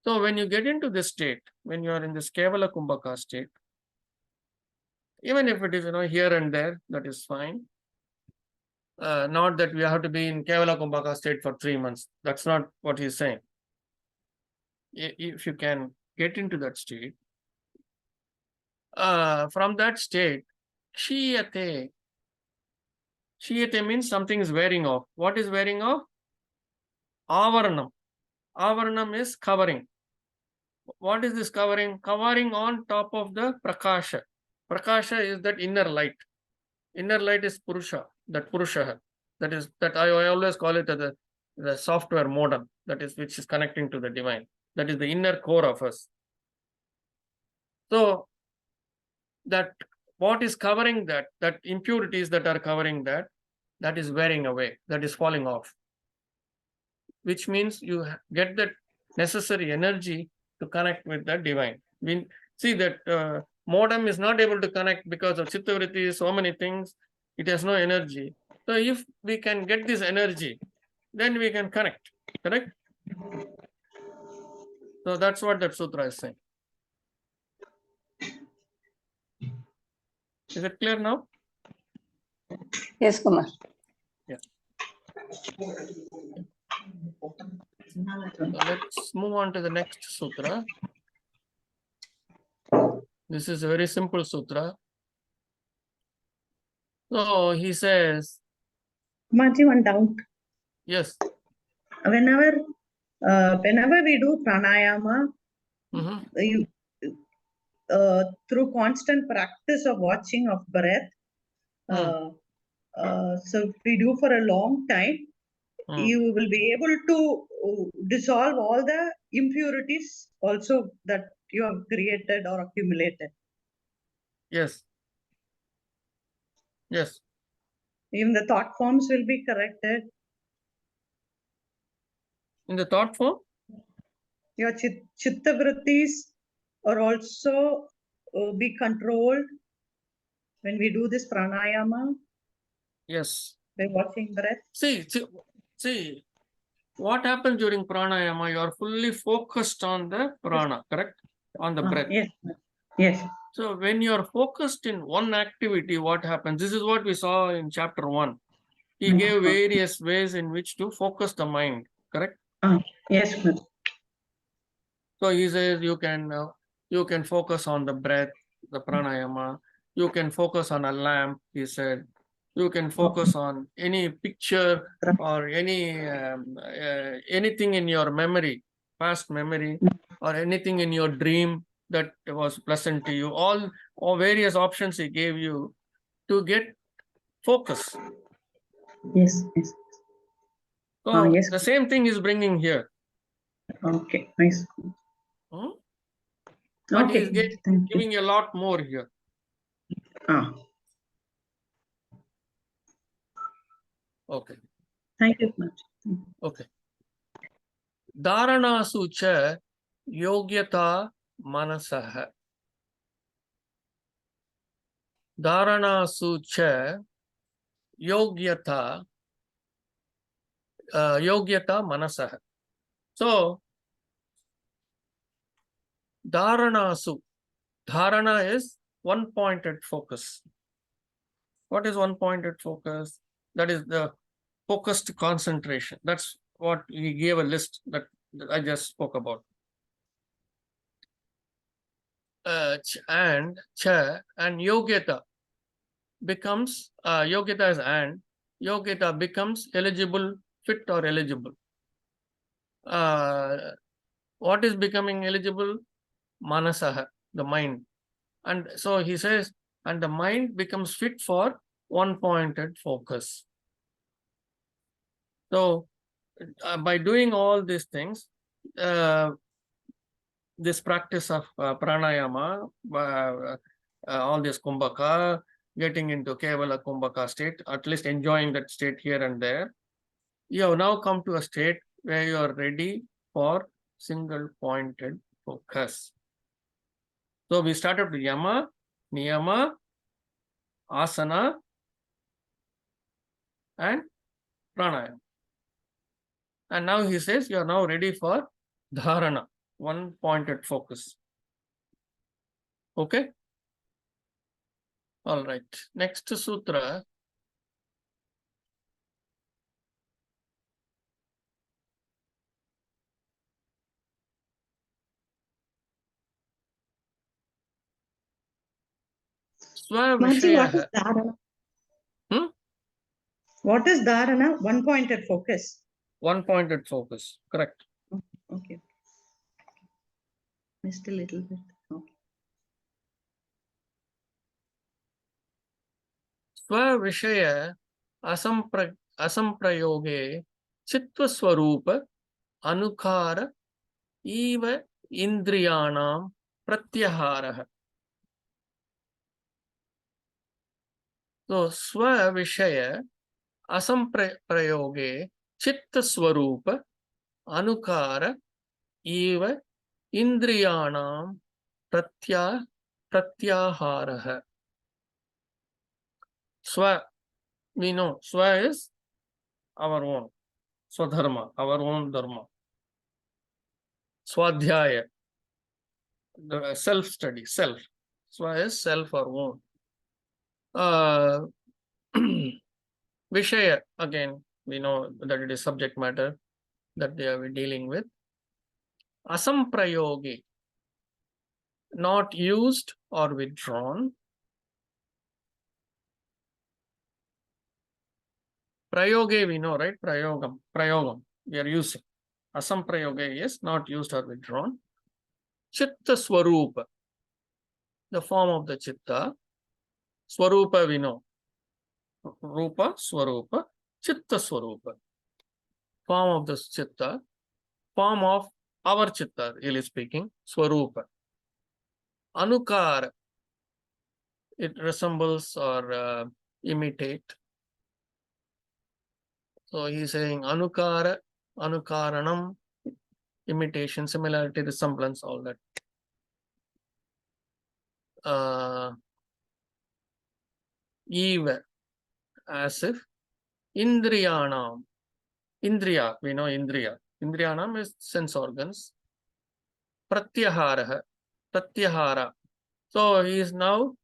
So when you get into this state, when you are in this Kevala Kumbhaka state, even if it is, here and there, that is fine. Not that we have to be in Kevala Kumbhaka state for 3 months. That's not what he's saying. If you can get into that state, from that state, Kshiyate. Kshiyate means something is wearing off. What is wearing off? Avaranam. Avaranam is covering. What is this covering? Covering on top of the Prakasha. Prakasha is that inner light. Inner light is Purusha, that Purusha. That I always call it the software modem, that is which is connecting to the divine. That is the inner core of us. So that what is covering that impurities that are covering that is wearing away, that is falling off, which means you get that necessary energy to connect with the divine. We see that modem is not able to connect because of chittavritti, so many things, it has no energy. So if we can get this energy, then we can connect, correct? So that's what that sutra is saying. Is it clear now? Yes, Kumar. So let's move on to the next sutra. This is a very simple sutra. So he says, Kumarji, one doubt. yes. Whenever we do pranayama, Mhm. you, through constant practice of watching of breath, so if we do for a long time, you will be able to dissolve all the impurities also that you have created or accumulated. Yes. Yes. Even the thought forms will be corrected. In the thought form? Your chitta vrittis are also be controlled when we do this pranayama Yes. by watching breath. See, what happens during pranayama? You are fully focused on the prana, correct? On the breath. Yes. Yes. So when you are focused in one activity, what happens? This is what we saw in chapter 1. He gave various ways in which to focus the mind, correct? Yes. So he says you can focus on the breath, the pranayama. You can focus on a lamp, he said. You can focus on any picture or anything in your memory, past memory, or anything in your dream that was pleasant to you. All various options he gave you to get focus. Yes. Yes. So yes. the same thing is bringing here. Okay. Nice. But Okay. he's giving a lot more here. Okay. Thank you much. Okay. Dharanasu cha yogyata manasah. Dharanasu cha yogyata manasah. So dharanasu. Dharana is one-pointed focus. What is one-pointed focus? That is the focused concentration. That's what he gave a list that I just spoke about. And yogyata becomes yogyata is and yogyata becomes eligible, fit or eligible. What is becoming eligible? Manasaha, the mind. And so he says, and the mind becomes fit for one-pointed focus. So by doing all these things, this practice of pranayama, all this kumbhaka, getting into kevala kumbhaka state, at least enjoying that state here and there, you have now come to a state where you are ready for single-pointed focus. So we started with yama, niyama, asana, and pranayama. And now he says you are now ready for dharana, one-pointed focus. Okay? All right. Next sutra. Marji, what is dharana? What is dharana? One-pointed focus. One-pointed focus. Correct. Okay. Missed a little bit. Okay. Swavishaya asamprayoge chittva swarupa anukara Eva Indriyanam Pratyaharaha. So, Swa Vishaya Asamprayoge Chitta Swarupa Anukara Eva Indriyanam Pratyaharaha. Swa, we know, Swa is our own. Swadharma, our own dharma. Swadhyaya, the self-study, self. Swa is self or own. Vishaya, again, we know that it is subject matter that they are dealing with. Asamprayogi, not used or withdrawn. Prayoge, we know, right? Prayogam, we are using. Asamprayoge is not used or withdrawn. Chitta Swarupa, the form of the Chitta. Swarupa, we know. Rupa, Swarupa, Chitta Swarupa. Form of the Chitta, form of our Chitta, really speaking, Swarupa. Anukara, it resembles or imitate. So he's saying Anukara, Anukaranam, imitation, similarity, resemblance, all that. Eva, as if Indriyanam. Indriya, we know Indriya. Indriyanam is sense organs. Pratyahara. Pratyahara. So he is now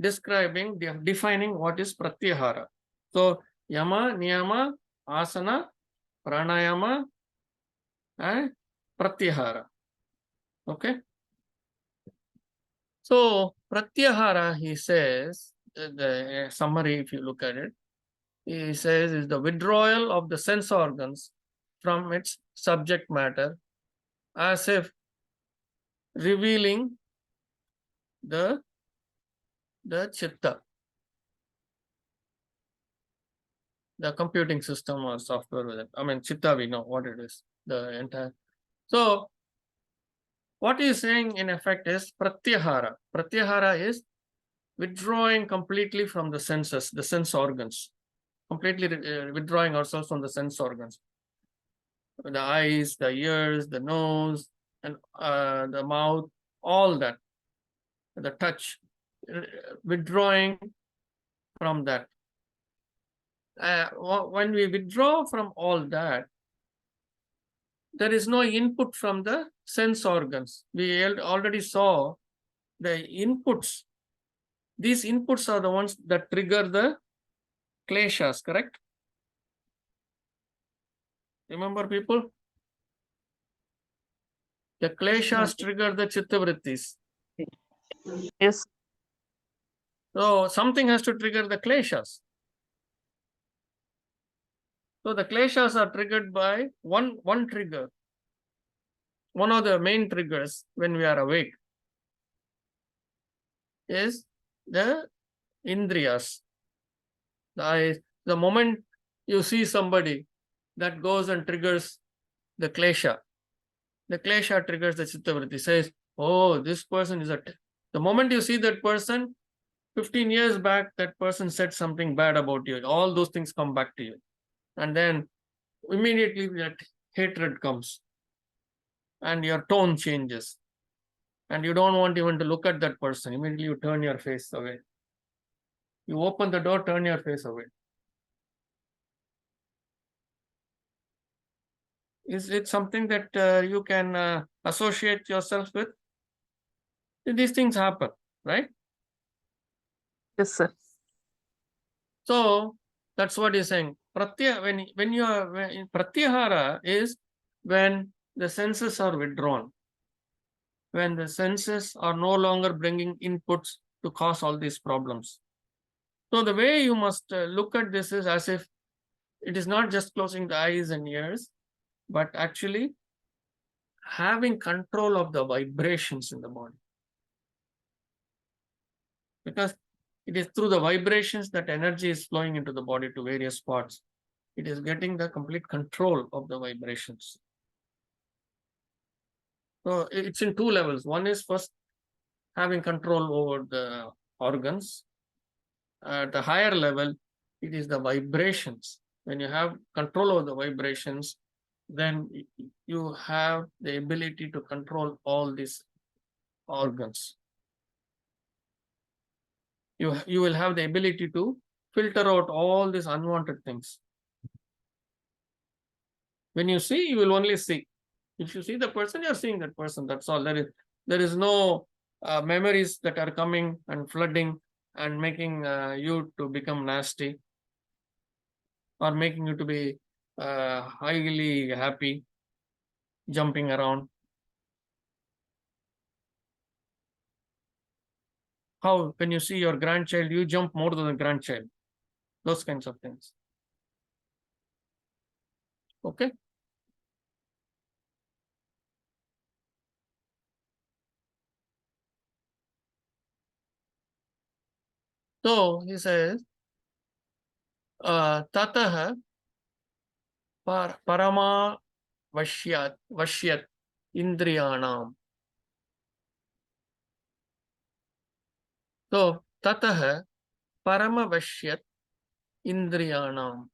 describing, defining what is Pratyahara. So Yama, Niyama, Asana, Pranayama, and Pratyahara. Okay. So Pratyahara, he says, the summary, if you look at it, he says is the withdrawal of the sense organs from its subject matter, as if revealing the chitta, the computing system or software with it. I mean, chitta, we know what it is, the entire. So what he is saying in effect is pratyahara. Pratyahara is withdrawing completely from the senses, the sense organs, completely withdrawing ourselves from the sense organs. The eyes, the ears, the nose, and the mouth, all that, the touch, withdrawing from that. When we withdraw from all that, there is no input from the sense organs. We already saw the inputs. These inputs are the ones that trigger the kleshas, correct? Remember, people? The kleshas trigger the chittavrittis. Yes. So something has to trigger the kleshas. So the kleshas are triggered by one trigger. One of the main triggers when we are awake is the indriyas. The eyes. The moment you see somebody, that goes and triggers the klesha. The klesha triggers the chittavritti. Says, oh, this person is the moment you see that person, 15 years back, that person said something bad about you. All those things come back to you. And then immediately that hatred comes. And your tone changes. And you don't want even to look at that person. Immediately you turn your face away. You open the door, turn your face away. Is it something that you can associate yourself with? These things happen, right? Yes, sir. So that's what he's saying. Pratyahara is when the senses are withdrawn, when the senses are no longer bringing inputs to cause all these problems. So the way you must look at this is as if it is not just closing the eyes and ears, but actually having control of the vibrations in the body. Because it is through the vibrations that energy is flowing into the body to various parts. It is getting the complete control of the vibrations. So it's in two levels. One is first having control over the organs. At a higher level, it is the vibrations. When you have control over the vibrations, then you have the ability to control all these organs. You will have the ability to filter out all these unwanted things. When you see, you will only see. If you see the person, you are seeing that person. That's all. There is no memories that are coming and flooding and making you to become nasty or making you to be highly happy, jumping around. How, when you see your grandchild, you jump more than the grandchild. Those kinds of things. Okay. So he says, Tataha Parama Vashyat Indriyanam. So Tataha Parama Vashyat Indriyanam.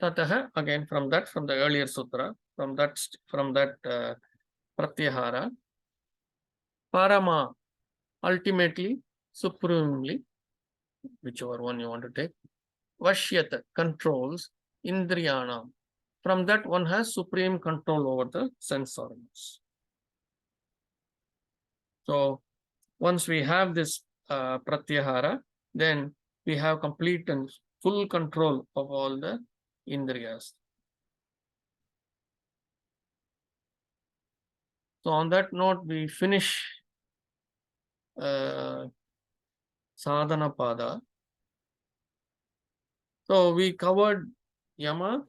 Tataha, again from the earlier sutra, from that Pratyahara. Parama, ultimately, supremely, whichever one you want to take. Vashyata, controls. Indriyanam. From that one has supreme control over the sense organs. So once we have this Pratyahara, then we have complete and full control of all the Indriyas. So on that note, we finish Sadhana Pada. So we covered Yama,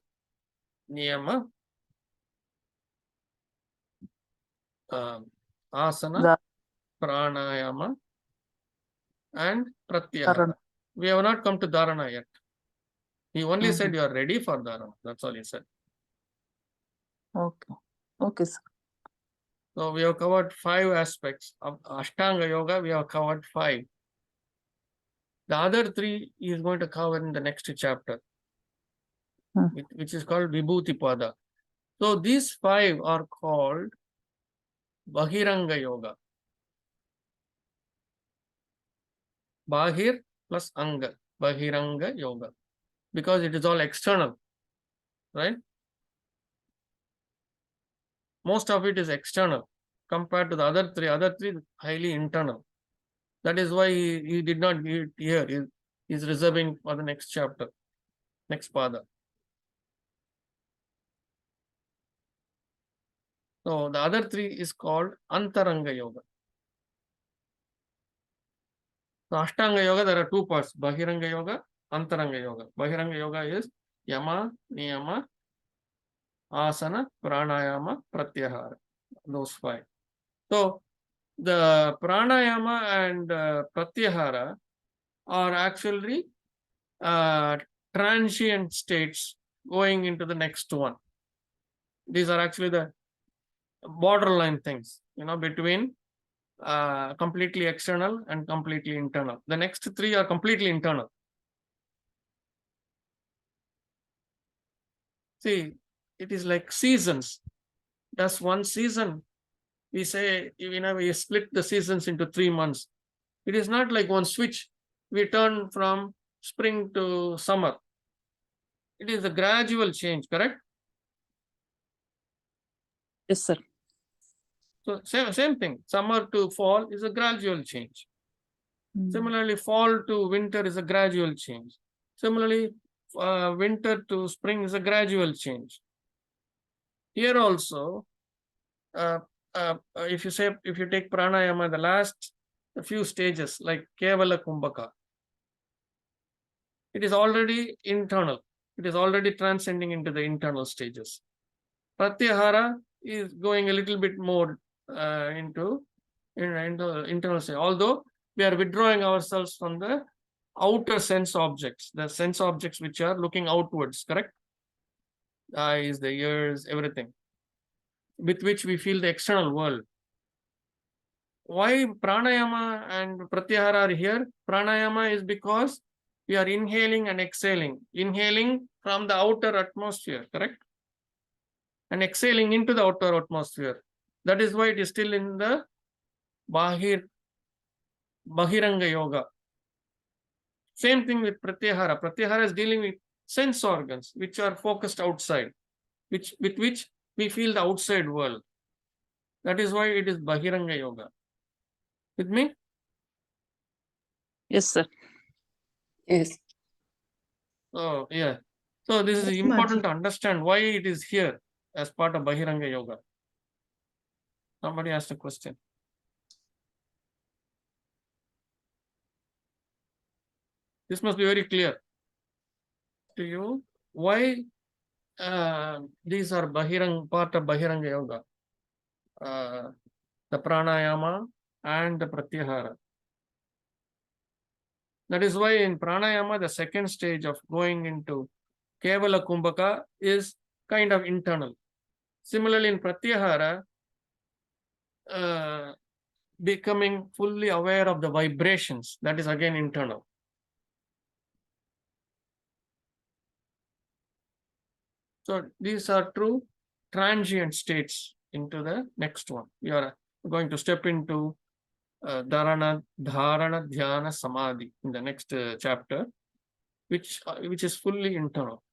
Niyama, Asana, Pranayama, and Pratyahara. We have not come to Dharana yet. He only said you are ready for Dharana. That's all he said. Okay. Okay, sir. So we have covered 5 aspects of Ashtanga Yoga. We have covered 5. The other 3 he is going to cover in the next chapter, which is called Vibhuti Pada. So these 5 are called Bahiranga Yoga. Bahir plus Anga, Bahiranga Yoga, because it is all external, right? Most of it is external compared to the other 3. Other 3 highly internal. That is why he did not give it here. He is reserving for the next chapter, next pada. So the other 3 is called Antaranga Yoga. So Ashtanga Yoga, there are 2 parts, Bahiranga Yoga, Antaranga Yoga. Bahiranga Yoga is Yama, Niyama, Asana, Pranayama, Pratyahara. Those 5. So the Pranayama and Pratyahara are actually transient states going into the next one. These are actually the borderline things, between completely external and completely internal. The next 3 are completely internal. See, it is like seasons. That's one season. We say, we split the seasons into 3 months. It is not like one switch. We turn from spring to summer. It is a gradual change, correct? Yes, sir. So same thing. Summer to fall is a gradual change. Similarly, fall to winter is a gradual change. Similarly, winter to spring is a gradual change. Here also, if you take pranayama, the last few stages like Kevala Kumbhaka, it is already internal. It is already transcending into the internal stages. Pratyahara is going a little bit more into internal stage. Although we are withdrawing ourselves from the outer sense objects, the sense objects which are looking outwards, correct? Eyes, the ears, everything, with which we feel the external world. why pranayama and pratyahara are here? Pranayama is because we are inhaling and exhaling. Inhaling from the outer atmosphere, correct? And exhaling into the outer atmosphere. That is why it is still in the Bahiranga Yoga. Same thing with Pratyahara. Pratyahara is dealing with sense organs, which are focused outside, with which we feel the outside world. That is why it is Bahiranga Yoga. With me? Yes, sir. Yes. Oh, yeah. So this is Yes, important Maji. to understand why it is here as part of Bahiranga Yoga. Somebody asked a question. This must be very clear to you. Why these are part of Bahiranga Yoga? The pranayama and the pratyahara. That is why in pranayama, the second stage of going into Kevala Kumbhaka is kind of internal. Similarly, in pratyahara, becoming fully aware of the vibrations, that is again internal. So these are true transient states into the next one. We are going to step into Dharana, Dhyana, Samadhi in the next chapter, which is fully internal.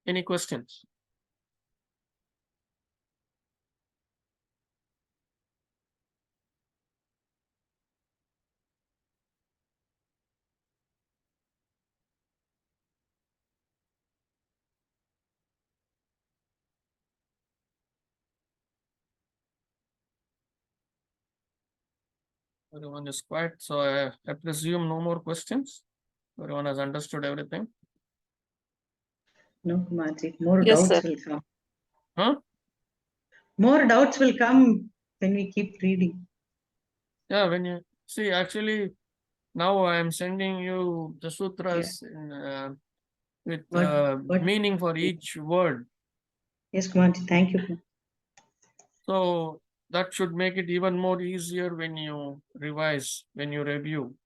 Any questions? Everyone is quiet, so I presume no more questions. Everyone has understood everything. No, Maji. More Yes, doubts sir. will come. Huh? More doubts will come when we keep reading. Yeah, when you see, actually, now I am sending you the sutras with What? meaning for each word. Yes, Maji. Thank you. So that should make it even more easier when you revise, when you review.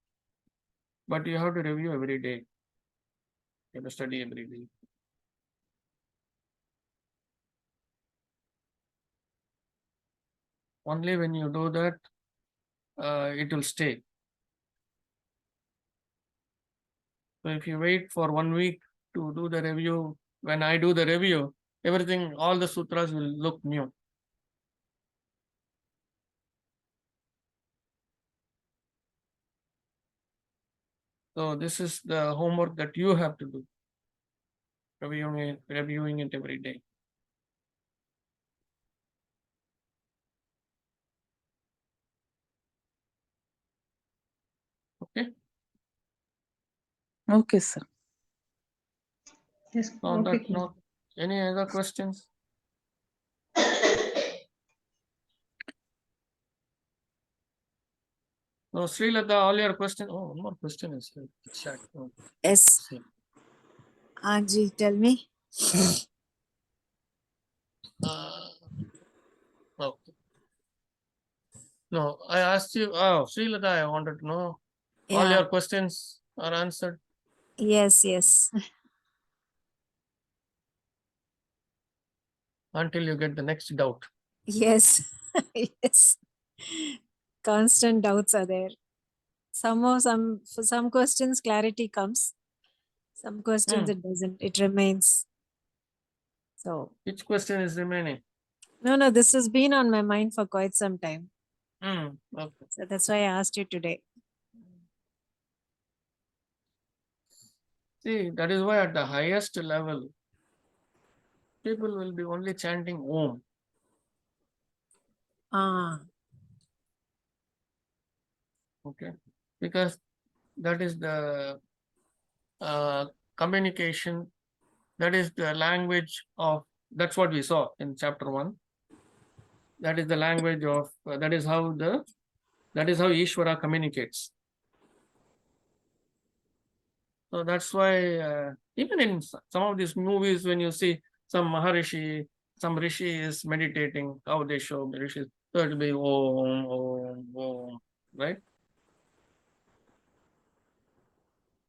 But you have to review every day. You have to study every day. Only when you do that, it will stay. So if you wait for 1 week to do the review, when I do the review, everything, all the sutras will look new. So this is the homework that you have to do. Reviewing it every day. Okay. Okay, sir. Yes. On Okay. that note, any other questions? No, Srilata, all your questions. Oh, one more question is here. Chat. Oh, Yes, see. Anji, tell me. Okay. No, I asked you. Oh, Srilata, I wanted to know. All Yeah. your questions are answered. Yes, yes. Until you get the next doubt. Yes. Yes. Constant doubts are there. Somehow, for some questions, clarity comes. Some questions, it doesn't. It remains. So, Which question is remaining? no, this has been on my mind for quite some time. Okay. So that's why I asked you today. See, that is why at the highest level, people will be only chanting Om. Okay. Because that is the communication, that is the language of, that's what we saw in chapter 1. That is the language of, that is how Ishvara communicates. So that's why even in some of these movies, when you see some Maharishi, some rishi is meditating, how they show the rishi. So it will be om, om, om, right?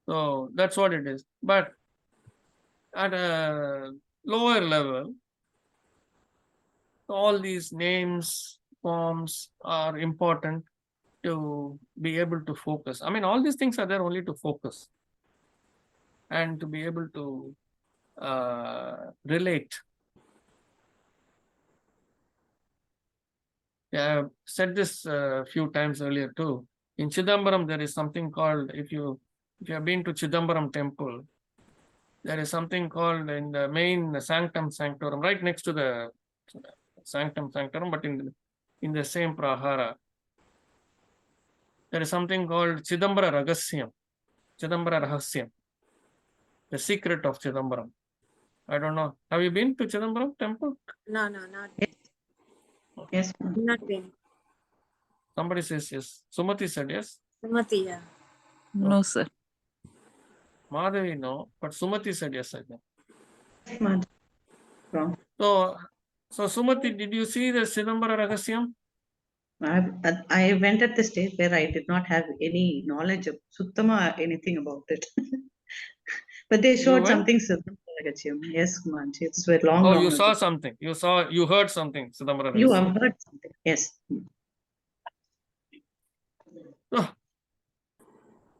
So that's what it is. But at a lower level, all these names, forms are important to be able to focus. I mean, all these things are there only to focus and to be able to relate. Yeah, I've said this a few times earlier too. In Chidambaram, there is something called, if you have been to Chidambaram temple, there is something called in the main sanctum sanctorum, right next to the sanctum sanctorum, but in the same prahara, there is something called Chidambara Ragasyam, Chidambara Rahasyam, the secret of Chidambaram. I don't know. Have you been to Chidambaram temple? No, not Yes, ma'am. not been. Somebody says yes. Sumati said yes. Sumati, yeah. No, sir. Madhavi no, but Sumati said yes, I think. Yes, ma'am. Wrong. So Sumati, did you see the Chidambara Ragasyam? I went at the stage where I did not have any knowledge of Suttama anything about it. But they You showed went? something Siddham Ragachiyam. Yes, Manji. It's very long, Oh, long you saw ago. something. You heard something, Chidambara You Ragasyam. have heard something. Yes.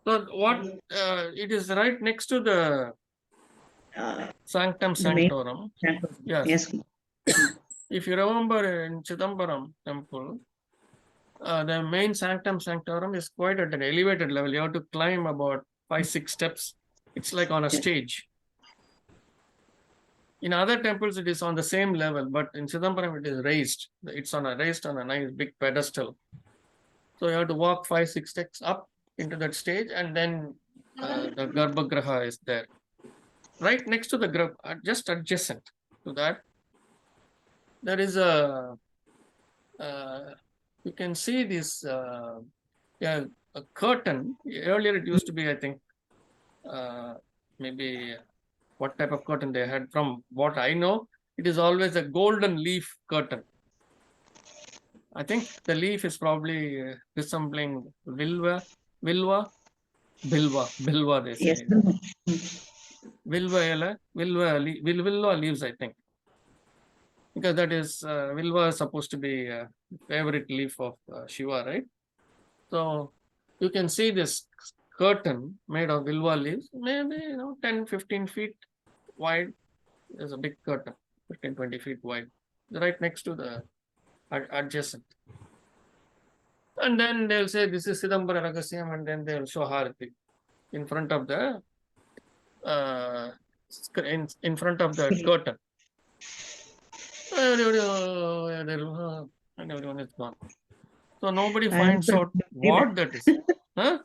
So what? It is right next to the Sanctum The main Sanctorum. temple. Yes. Yes. If you remember in Chidambaram temple, the main Sanctum Sanctorum is quite at an elevated level. You have to climb about 5-6 steps. It's like on a stage. In other temples, it is on the same level, but in Chidambaram, it is raised. It's raised on a nice big pedestal. So you have to walk 5-6 steps up into that stage, and then the Garbhagriha is there. Right next to the just adjacent to that, there is a you can see this a curtain. Earlier it used to be, I think, maybe what type of curtain they had. From what I know, it is always a golden leaf curtain. I think the leaf is probably resembling bilva, they say. Yes. Vilva leaves, I think. Because that is, Vilva is supposed to be a favorite leaf of Shiva, right? So you can see this curtain made of Vilva leaves, maybe 10-15 feet wide. There's a big curtain, 15-20 feet wide, right next to the adjacent. And then they'll say this is Chidambara Ragasyam, and then they'll show Harati in front of the in front of the curtain. And everyone is gone. So nobody finds out what that is. Huh?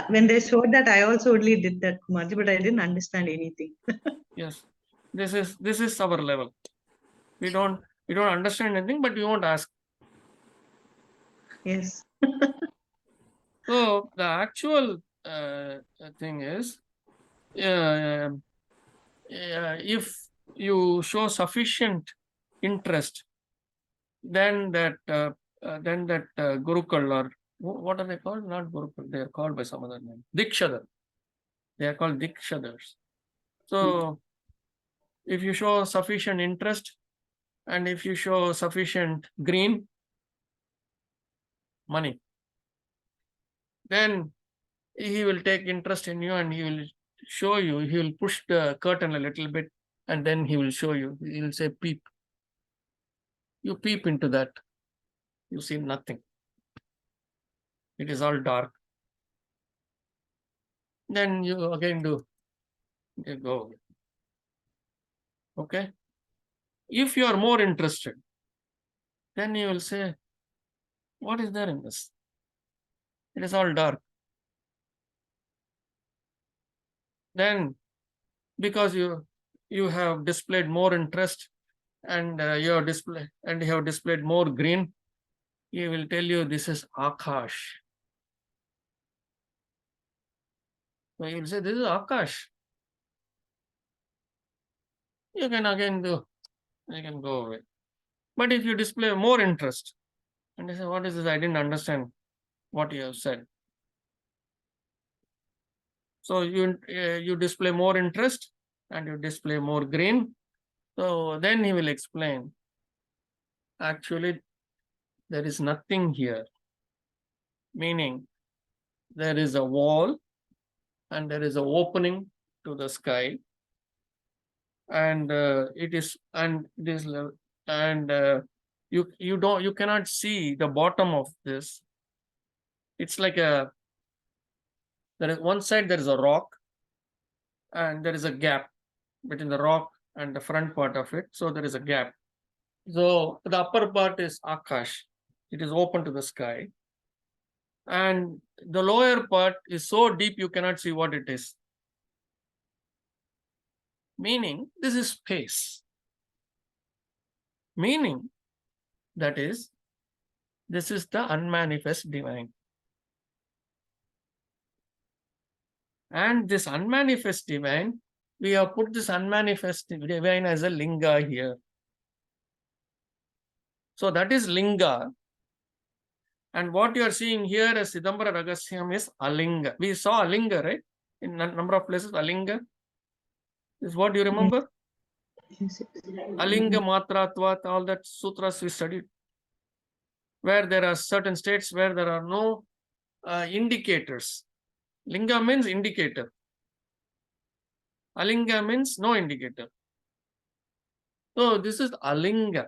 When they showed that, I also only did that, Kumarji, but I didn't understand anything. Yes, this is our level. We don't understand anything, but we won't ask. Yes. So the actual thing is, if you show sufficient interest, then that Gurukul, or what are they called? Not Gurukul, they are called by some other name. Dikshadar. They are called Dikshadars. So if you show sufficient interest, and if you show sufficient green money, then he will take interest in you, and he will show you, he will push the curtain a little bit, and then he will show you. He will say, peep. You peep into that. You see nothing. It is all dark. Then you again do. You go. Okay. If you are more interested, then you will say, what is there in this? It is all dark. Then, because you have displayed more interest, and you have displayed more green, he will tell you this is Akash. So you will say, this is Akash. You can again do. you can go away. But if you display more interest, and they say, what is this? I didn't understand what you have said. So you display more interest and you display more green. So then he will explain, actually, there is nothing here. Meaning, there is a wall and there is an opening to the sky, and you cannot see the bottom of this. It's like there is one side, there is a rock, and there is a gap between the rock and the front part of it. So there is a gap. So the upper part is Akash. It is open to the sky. And the lower part is so deep you cannot see what it is. Meaning, this is space. Meaning, that is, this is the unmanifest divine. And this unmanifest divine, we have put this unmanifest divine as a linga here. So that is linga. And what you are seeing here as Chidambara Ragasyam is alinga. We saw alinga, right? In a number of places, alinga. Is what you remember? Alinga, matratvat, all that sutras we studied. Where there are certain states where there are no indicators. Linga means indicator. Alinga means no indicator. So this is alinga.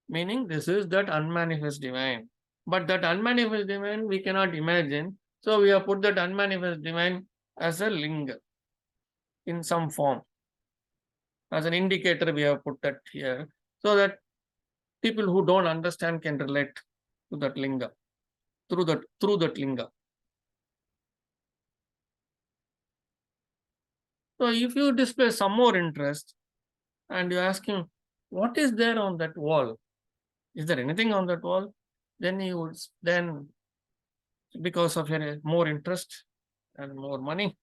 Meaning this is that unmanifest divine. But that unmanifest divine we cannot imagine. So we have put that unmanifest divine as a linga in some form. As an indicator we have put that here. So that people who don't understand can relate to that linga. Through that linga. So if you display some more interest and you ask him, what is there on that wall? Is there anything on that wall? Then he would, because of your more interest and more money,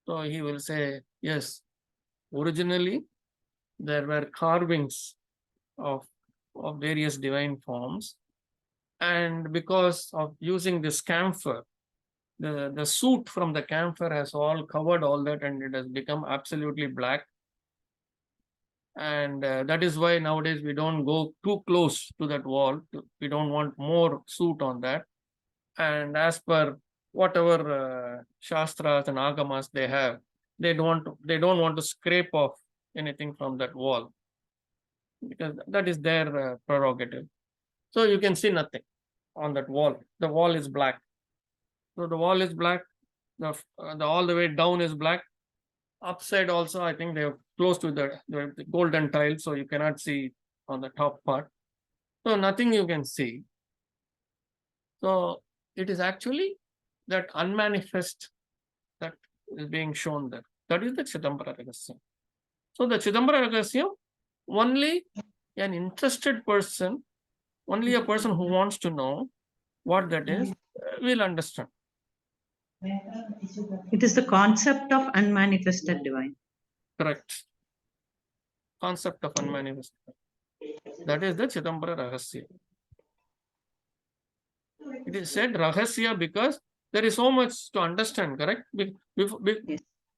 so he will say, yes, originally there were carvings of various divine forms. And because of using this camphor, the soot from the camphor has all covered all that and it has become absolutely black. And that is why nowadays we don't go too close to that wall. We don't want more soot on that. And as per whatever shastras and agamas they have, they don't want to scrape off anything from that wall, because that is their prerogative. So you can see nothing on that wall. The wall is black. So the wall is black. The all the way down is black. Upside also, I think they have close to the golden tile, so you cannot see on the top part. So nothing you can see. So it is actually that unmanifest that is being shown there. That is the Chidambara Ragasyam. So the Chidambara Ragasyam, only an interested person, only a person who wants to know what that is, will understand. It is the concept of unmanifested divine. Correct. Concept of unmanifest. That is the Chidambara Rahasya. It is said Rahasya because there is so much to understand, correct? Yes.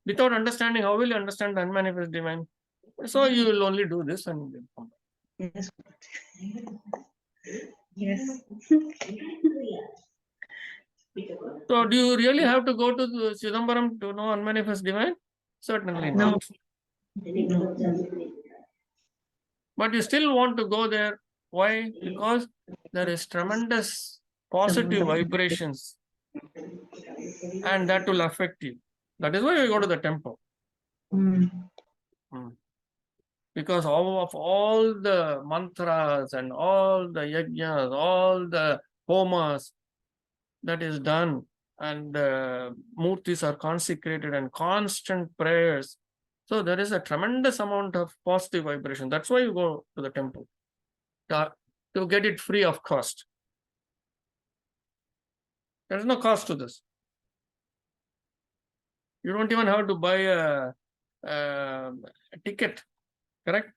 Without understanding, how will you understand the unmanifest divine? So you will only do this and you will come back. Yes. Yes. So do you really have to go to the Chidambaram to know unmanifest divine? Certainly No. not. But you still want to go there. Why? Because there is tremendous positive vibrations and that will affect you. That is why you go to the temple. Because of all the mantras and all the yajnas, all the homas that is done, and murtis are consecrated and constant prayers. So there is a tremendous amount of positive vibration. That's why you go to the temple, to get it free of cost. There is no cost to this. You don't even have to buy a ticket, correct?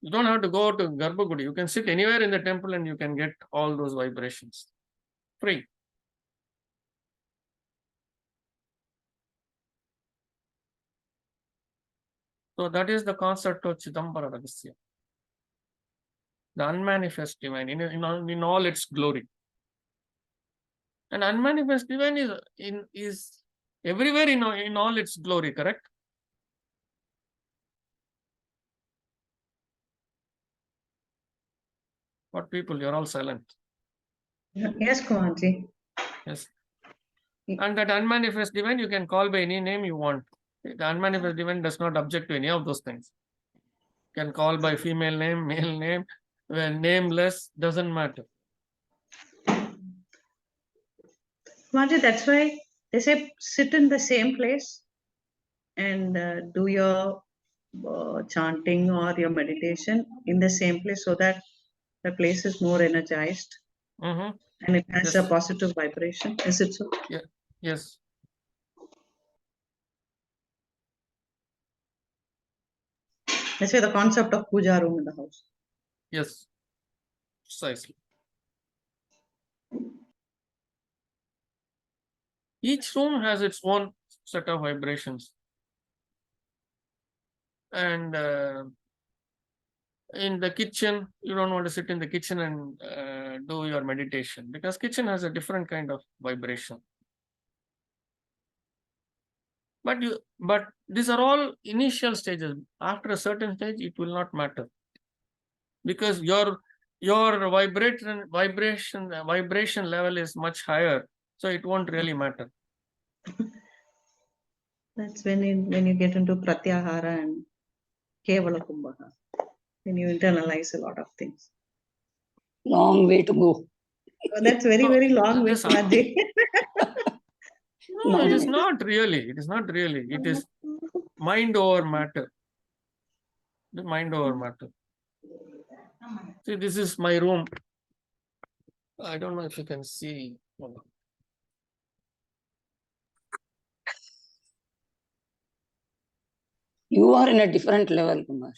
You don't have to go to Garbhagudi. You can sit anywhere in the temple and you can get all those vibrations. Free. So that is the concept of Chidambara Ragasya. The unmanifest divine in all its glory. And unmanifest divine is everywhere in all its glory, correct? What people, you're all silent. Yes, Kumarji. Yes. And that unmanifest divine you can call by any name you want. The unmanifest divine does not object to any of those things. You can call by female name, male name, when nameless, doesn't matter. Kumarji, that's why they say sit in the same place and do your chanting or your meditation in the same place so that the place is more energized Mm-hmm. and it has a Yes. positive vibration. Is it so? Yes. That's why the concept of puja room in the house. Yes. Precisely. Each room has its own set of vibrations. And in the kitchen, you don't want to sit in the kitchen and do your meditation because kitchen has a different kind of vibration. But these are all initial stages. After a certain stage, it will not matter because your vibration level is much higher, so it won't really matter. That's when you get into pratyahara and kevala kumbha. When you internalize a lot of things. Long way to go. Oh, that's very, very long way, This- Kumarji. No, it is not really. It is not really. It is mind over matter. The mind over matter. See, this is my room. I don't know if you can see. Hold on. You are in a different level, Kumar.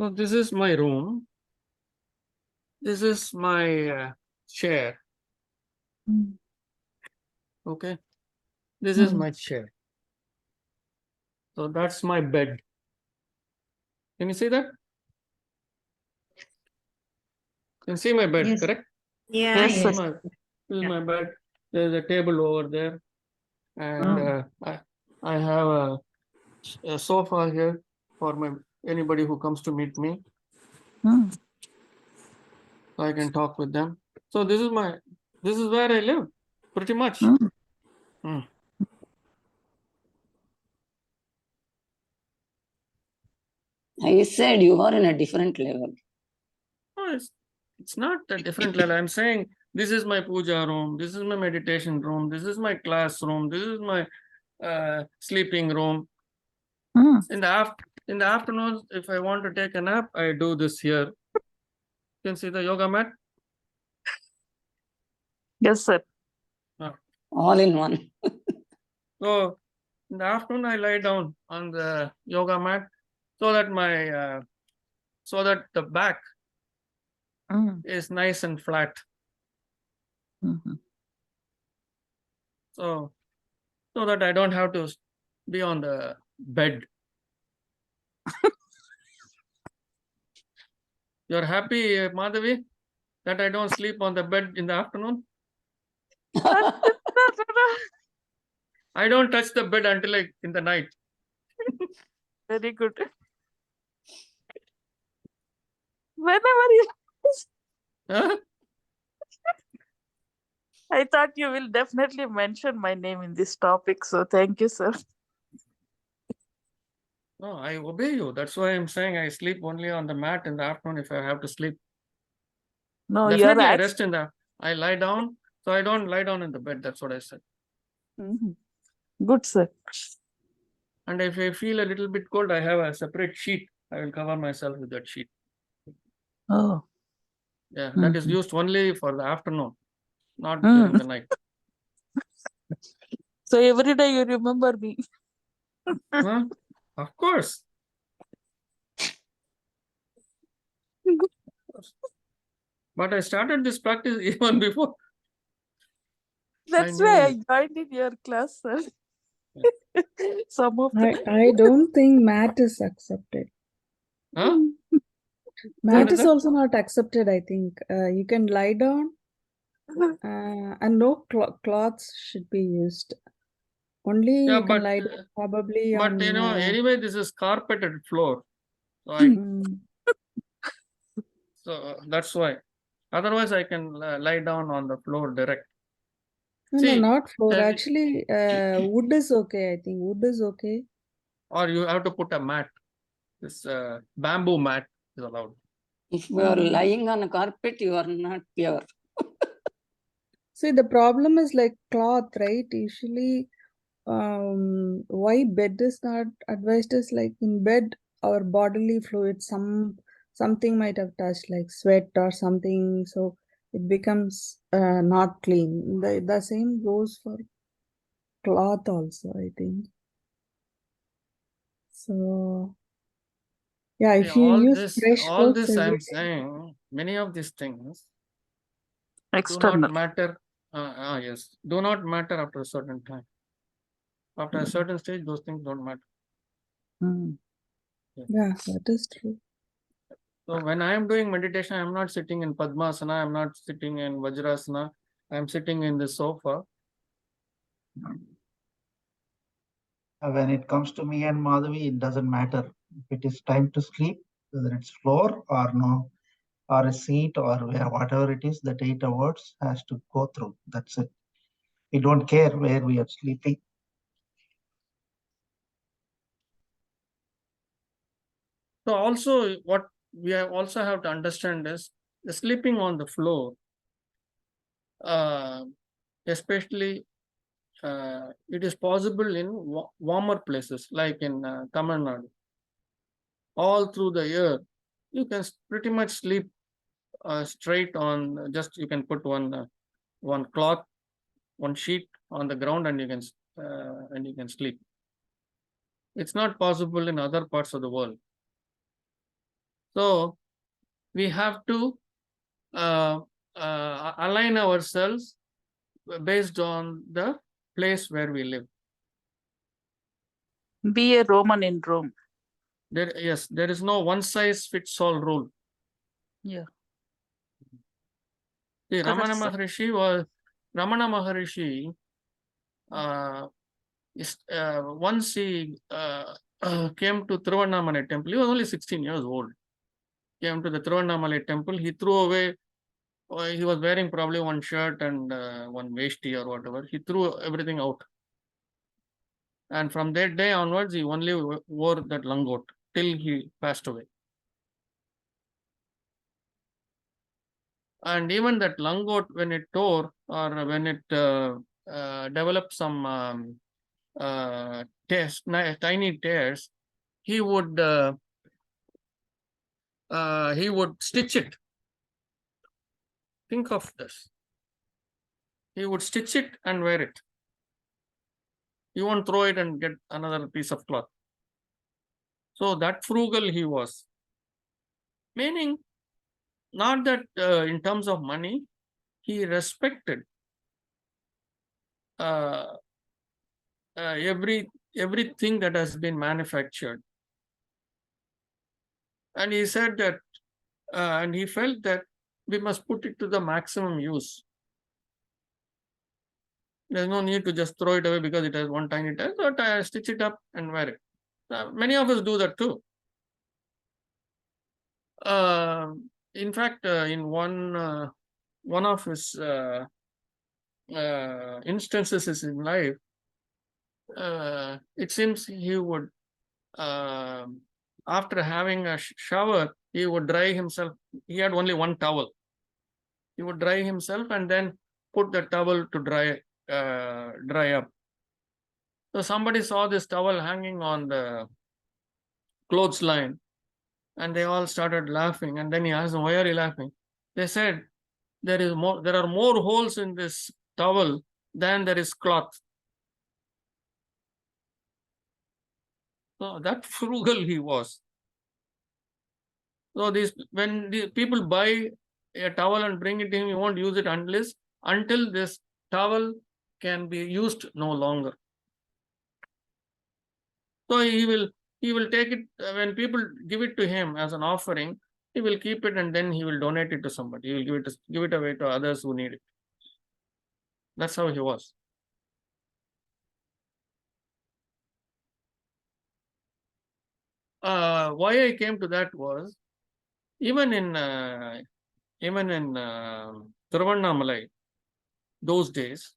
So this is my room. This is my chair. Mm. Okay. This is Mm. my chair. So that's my bed. Can you see that? Can you see my bed, Yes. correct? Yeah. Yes, yes. sir. This is my bed. There's a table over there. And I have a sofa here for anybody who comes to meet me. Mm. So I can talk with them. So this is where I live, pretty much. Mm. Mm. I said you are in a different level. No, it's not a different level. I'm saying this is my puja room, this is my meditation room, this is my classroom, this is my sleeping room. Mm. In the afternoons, if I want to take a nap, I do this here. You can see the yoga mat. Yes, sir. All in one. So in the afternoon, I lie down on the yoga mat so that the back Mm. is nice and flat. Mhm. So that I don't have to be on the bed. You're happy, Madhavi, that I don't sleep on the bed in the afternoon? I don't touch the bed until in the night. Very good. Whenever you, Huh? I thought you will definitely mention my name in this topic. So thank you, sir. No, I obey you. That's why I'm saying I sleep only on the mat in the afternoon if I have to sleep. No, you're Definitely, I act- rest in the. I lie down, so I don't lie down in the bed. That's what I said. Mhm. Good, sir. And if I feel a little bit cold, I have a separate sheet. I will cover myself with that sheet. Oh. Yeah, that is Mhm. used only for the afternoon, not Mm. during the night. So every day you remember me. Huh? Of course. But I started this practice even before. That's knew why I you. joined in your class, sir. Some of the I don't think mat is accepted. Huh? Mat is is that? also not accepted, I think. You can lie down and no cloths should be used. Only Yeah, you can lie down probably but on. anyway, this is carpeted floor. So Mm, that's why. Otherwise, I can lie down on the floor direct. no, See, not floor. uh, Actually, wood is okay. I think wood is okay. or you have to put a mat. This bamboo mat is allowed. If you are lying on a carpet, you are not pure. See, the problem is like cloth, right? Usually, why bed is not advised is like in bed, our bodily fluid, something might have touched, like sweat or something, so it becomes not clean. The same goes for cloth also, I think. So, yeah, See, if you use fresh all clothes this every I'm day. saying, many of these things do external. not matter. Yes, do not matter after a certain time. After a certain stage, those things don't matter. Mm. Yeah, that is true. So when I am doing meditation, I'm not sitting in Padmasana, I'm not sitting in Vajrasana, I'm sitting in the sofa. When it comes to me and Madhavi, it doesn't matter if it is time to sleep, whether it's floor or no, or a seat or whatever it is, that 8 hours has to go through. That's it. We don't care where we are sleeping. So also what we also have to understand is the sleeping on the floor, especially it is possible in warmer places like in Tamil Nadu. All through the year, you can pretty much sleep straight on. Just you can put one cloth, one sheet on the ground, and you can sleep. It's not possible in other parts of the world. So we have to align ourselves based on the place where we live. Be a Roman in Rome. Yes, there is no one size fits all rule. Yeah. See, Correct, sir. Ramana Maharishi. Once he came to Tiruvannamalai temple, he was only 16 years old. Came to the Tiruvannamalai temple, he threw away. He was wearing probably one shirt and one veshti or whatever. He threw everything out. And from that day onwards, he only wore that langot till he passed away. And even that langot, when it tore or when it developed some tiny tears, he would stitch it. Think of this. He would stitch it and wear it. He won't throw it and get another piece of cloth. So that frugal he was. Meaning, not that in terms of money, he respected everything that has been manufactured. And he said that, and he felt that we must put it to the maximum use. There's no need to just throw it away because it has one tiny tear, but stitch it up and wear it. Many of us do that too. In fact, in one of his instances in life, it seems he would after having a shower, he would dry himself. He had only one towel. He would dry himself and then put the towel to dry up. So somebody saw this towel hanging on the clothesline, and they all started laughing. And then he asked them, "Why are you laughing?" They said, there are more holes in this towel than there is cloth." So that frugal he was. So when the people buy a towel and bring it to him, he won't use it until this towel can be used no longer. So he will take it when people give it to him as an offering. He will keep it and then he will donate it to somebody. He will give it away to others who need it. That's how he was. Why I came to that was even in Tiruvannamalai, those days,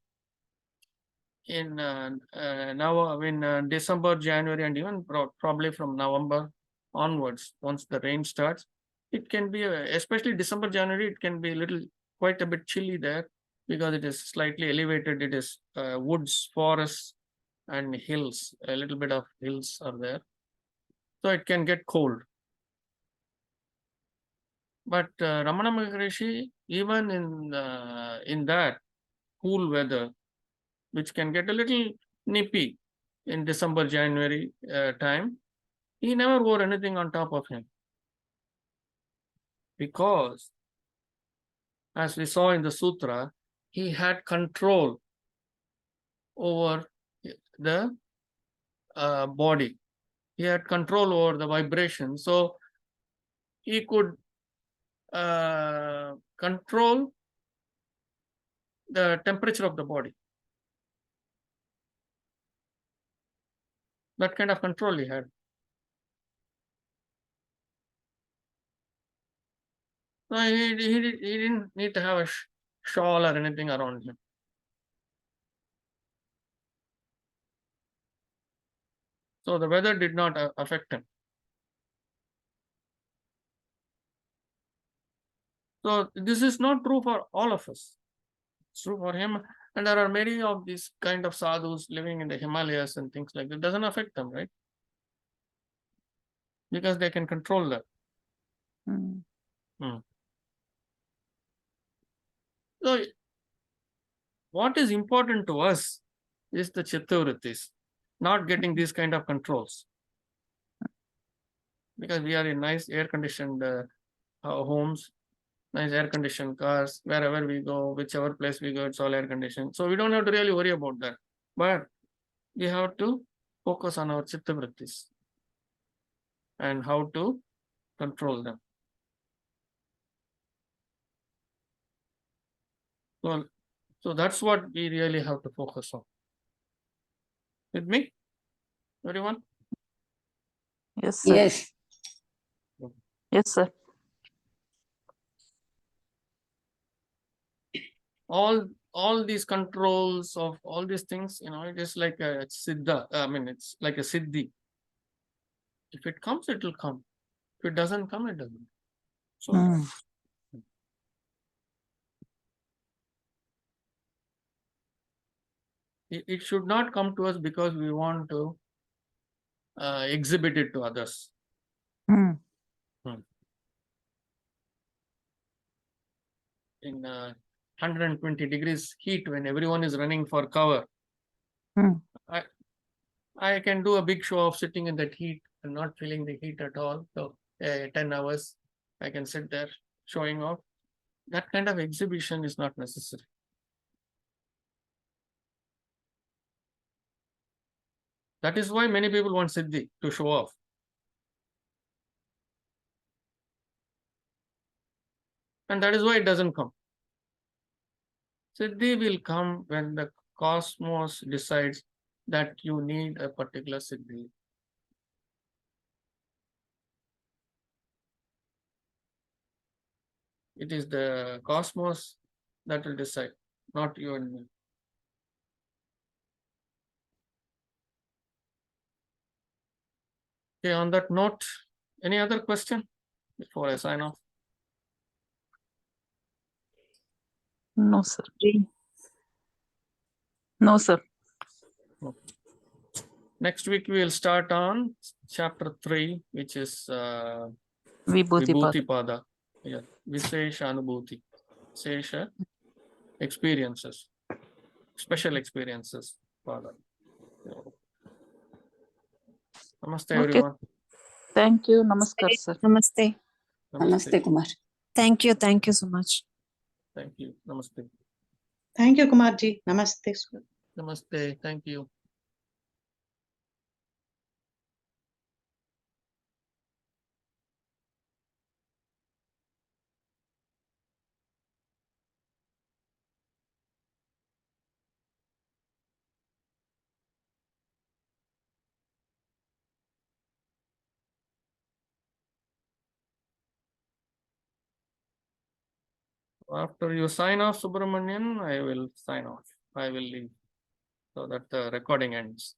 in now in December, January, and even probably from November onwards, once the rain starts, it can be especially December, January, it can be quite a bit chilly there because it is slightly elevated. It is woods, forests, and hills. A little bit of hills are there, so it can get cold. But Ramana Maharishi, even in that cool weather, which can get a little nippy in December, January time, he never wore anything on top of him. Because, as we saw in the sutra, he had control over the body. He had control over the vibration. So he could control the temperature of the body. That kind of control he had. So he didn't need to have a shawl or anything around him. So the weather did not affect him. So this is not true for all of us. It's true for him. And there are many of these kind of sadhus living in the Himalayas and things like that. It doesn't affect them, right? Because they can control that. So what is important to us is the chittavrittis, not getting these kind of controls. Because we are in nice air-conditioned homes, nice air-conditioned cars, wherever we go, whichever place we go, it's all air-conditioned. So we don't have to really worry about that. But we have to focus on our chittavrittis and how to control them. So that's what we really have to focus on. With me, everyone? Yes, sir. Yes. Yes, sir. All these controls of all these things, it is like a siddha. I mean, it's like a siddhi. If it comes, it will come. If it doesn't come, it doesn't. So it should not come to us because we want to exhibit it to others. In 120 degrees heat, when everyone is running for cover, I can do a big show of sitting in that heat and not feeling the heat at all. So 10 hours, I can sit there showing off. That kind of exhibition is not necessary. That is why many people want siddhi, to show off. And that is why it doesn't come. Siddhi will come when the cosmos decides that you need a particular siddhi. It is the cosmos that will decide, not you and me. Okay, on that note, any other question before I sign off? No, sir. No, sir. Next week we will start on chapter 3, which is Vibhuti Vibhuti Pada. Pada. Yeah, Vishesha Anubhuti. Vishesha experiences, special experiences. Pada. Namaste, Okay. everyone. Thank you. Namaskar, sir. Namaste. Namaste, Kumar. Thank you so much. Thank you. Namaste. Thank you, Kumarji. Namaste. Namaste. Thank you. After you sign off, Subramanian, I will sign off. I will leave so that the recording ends.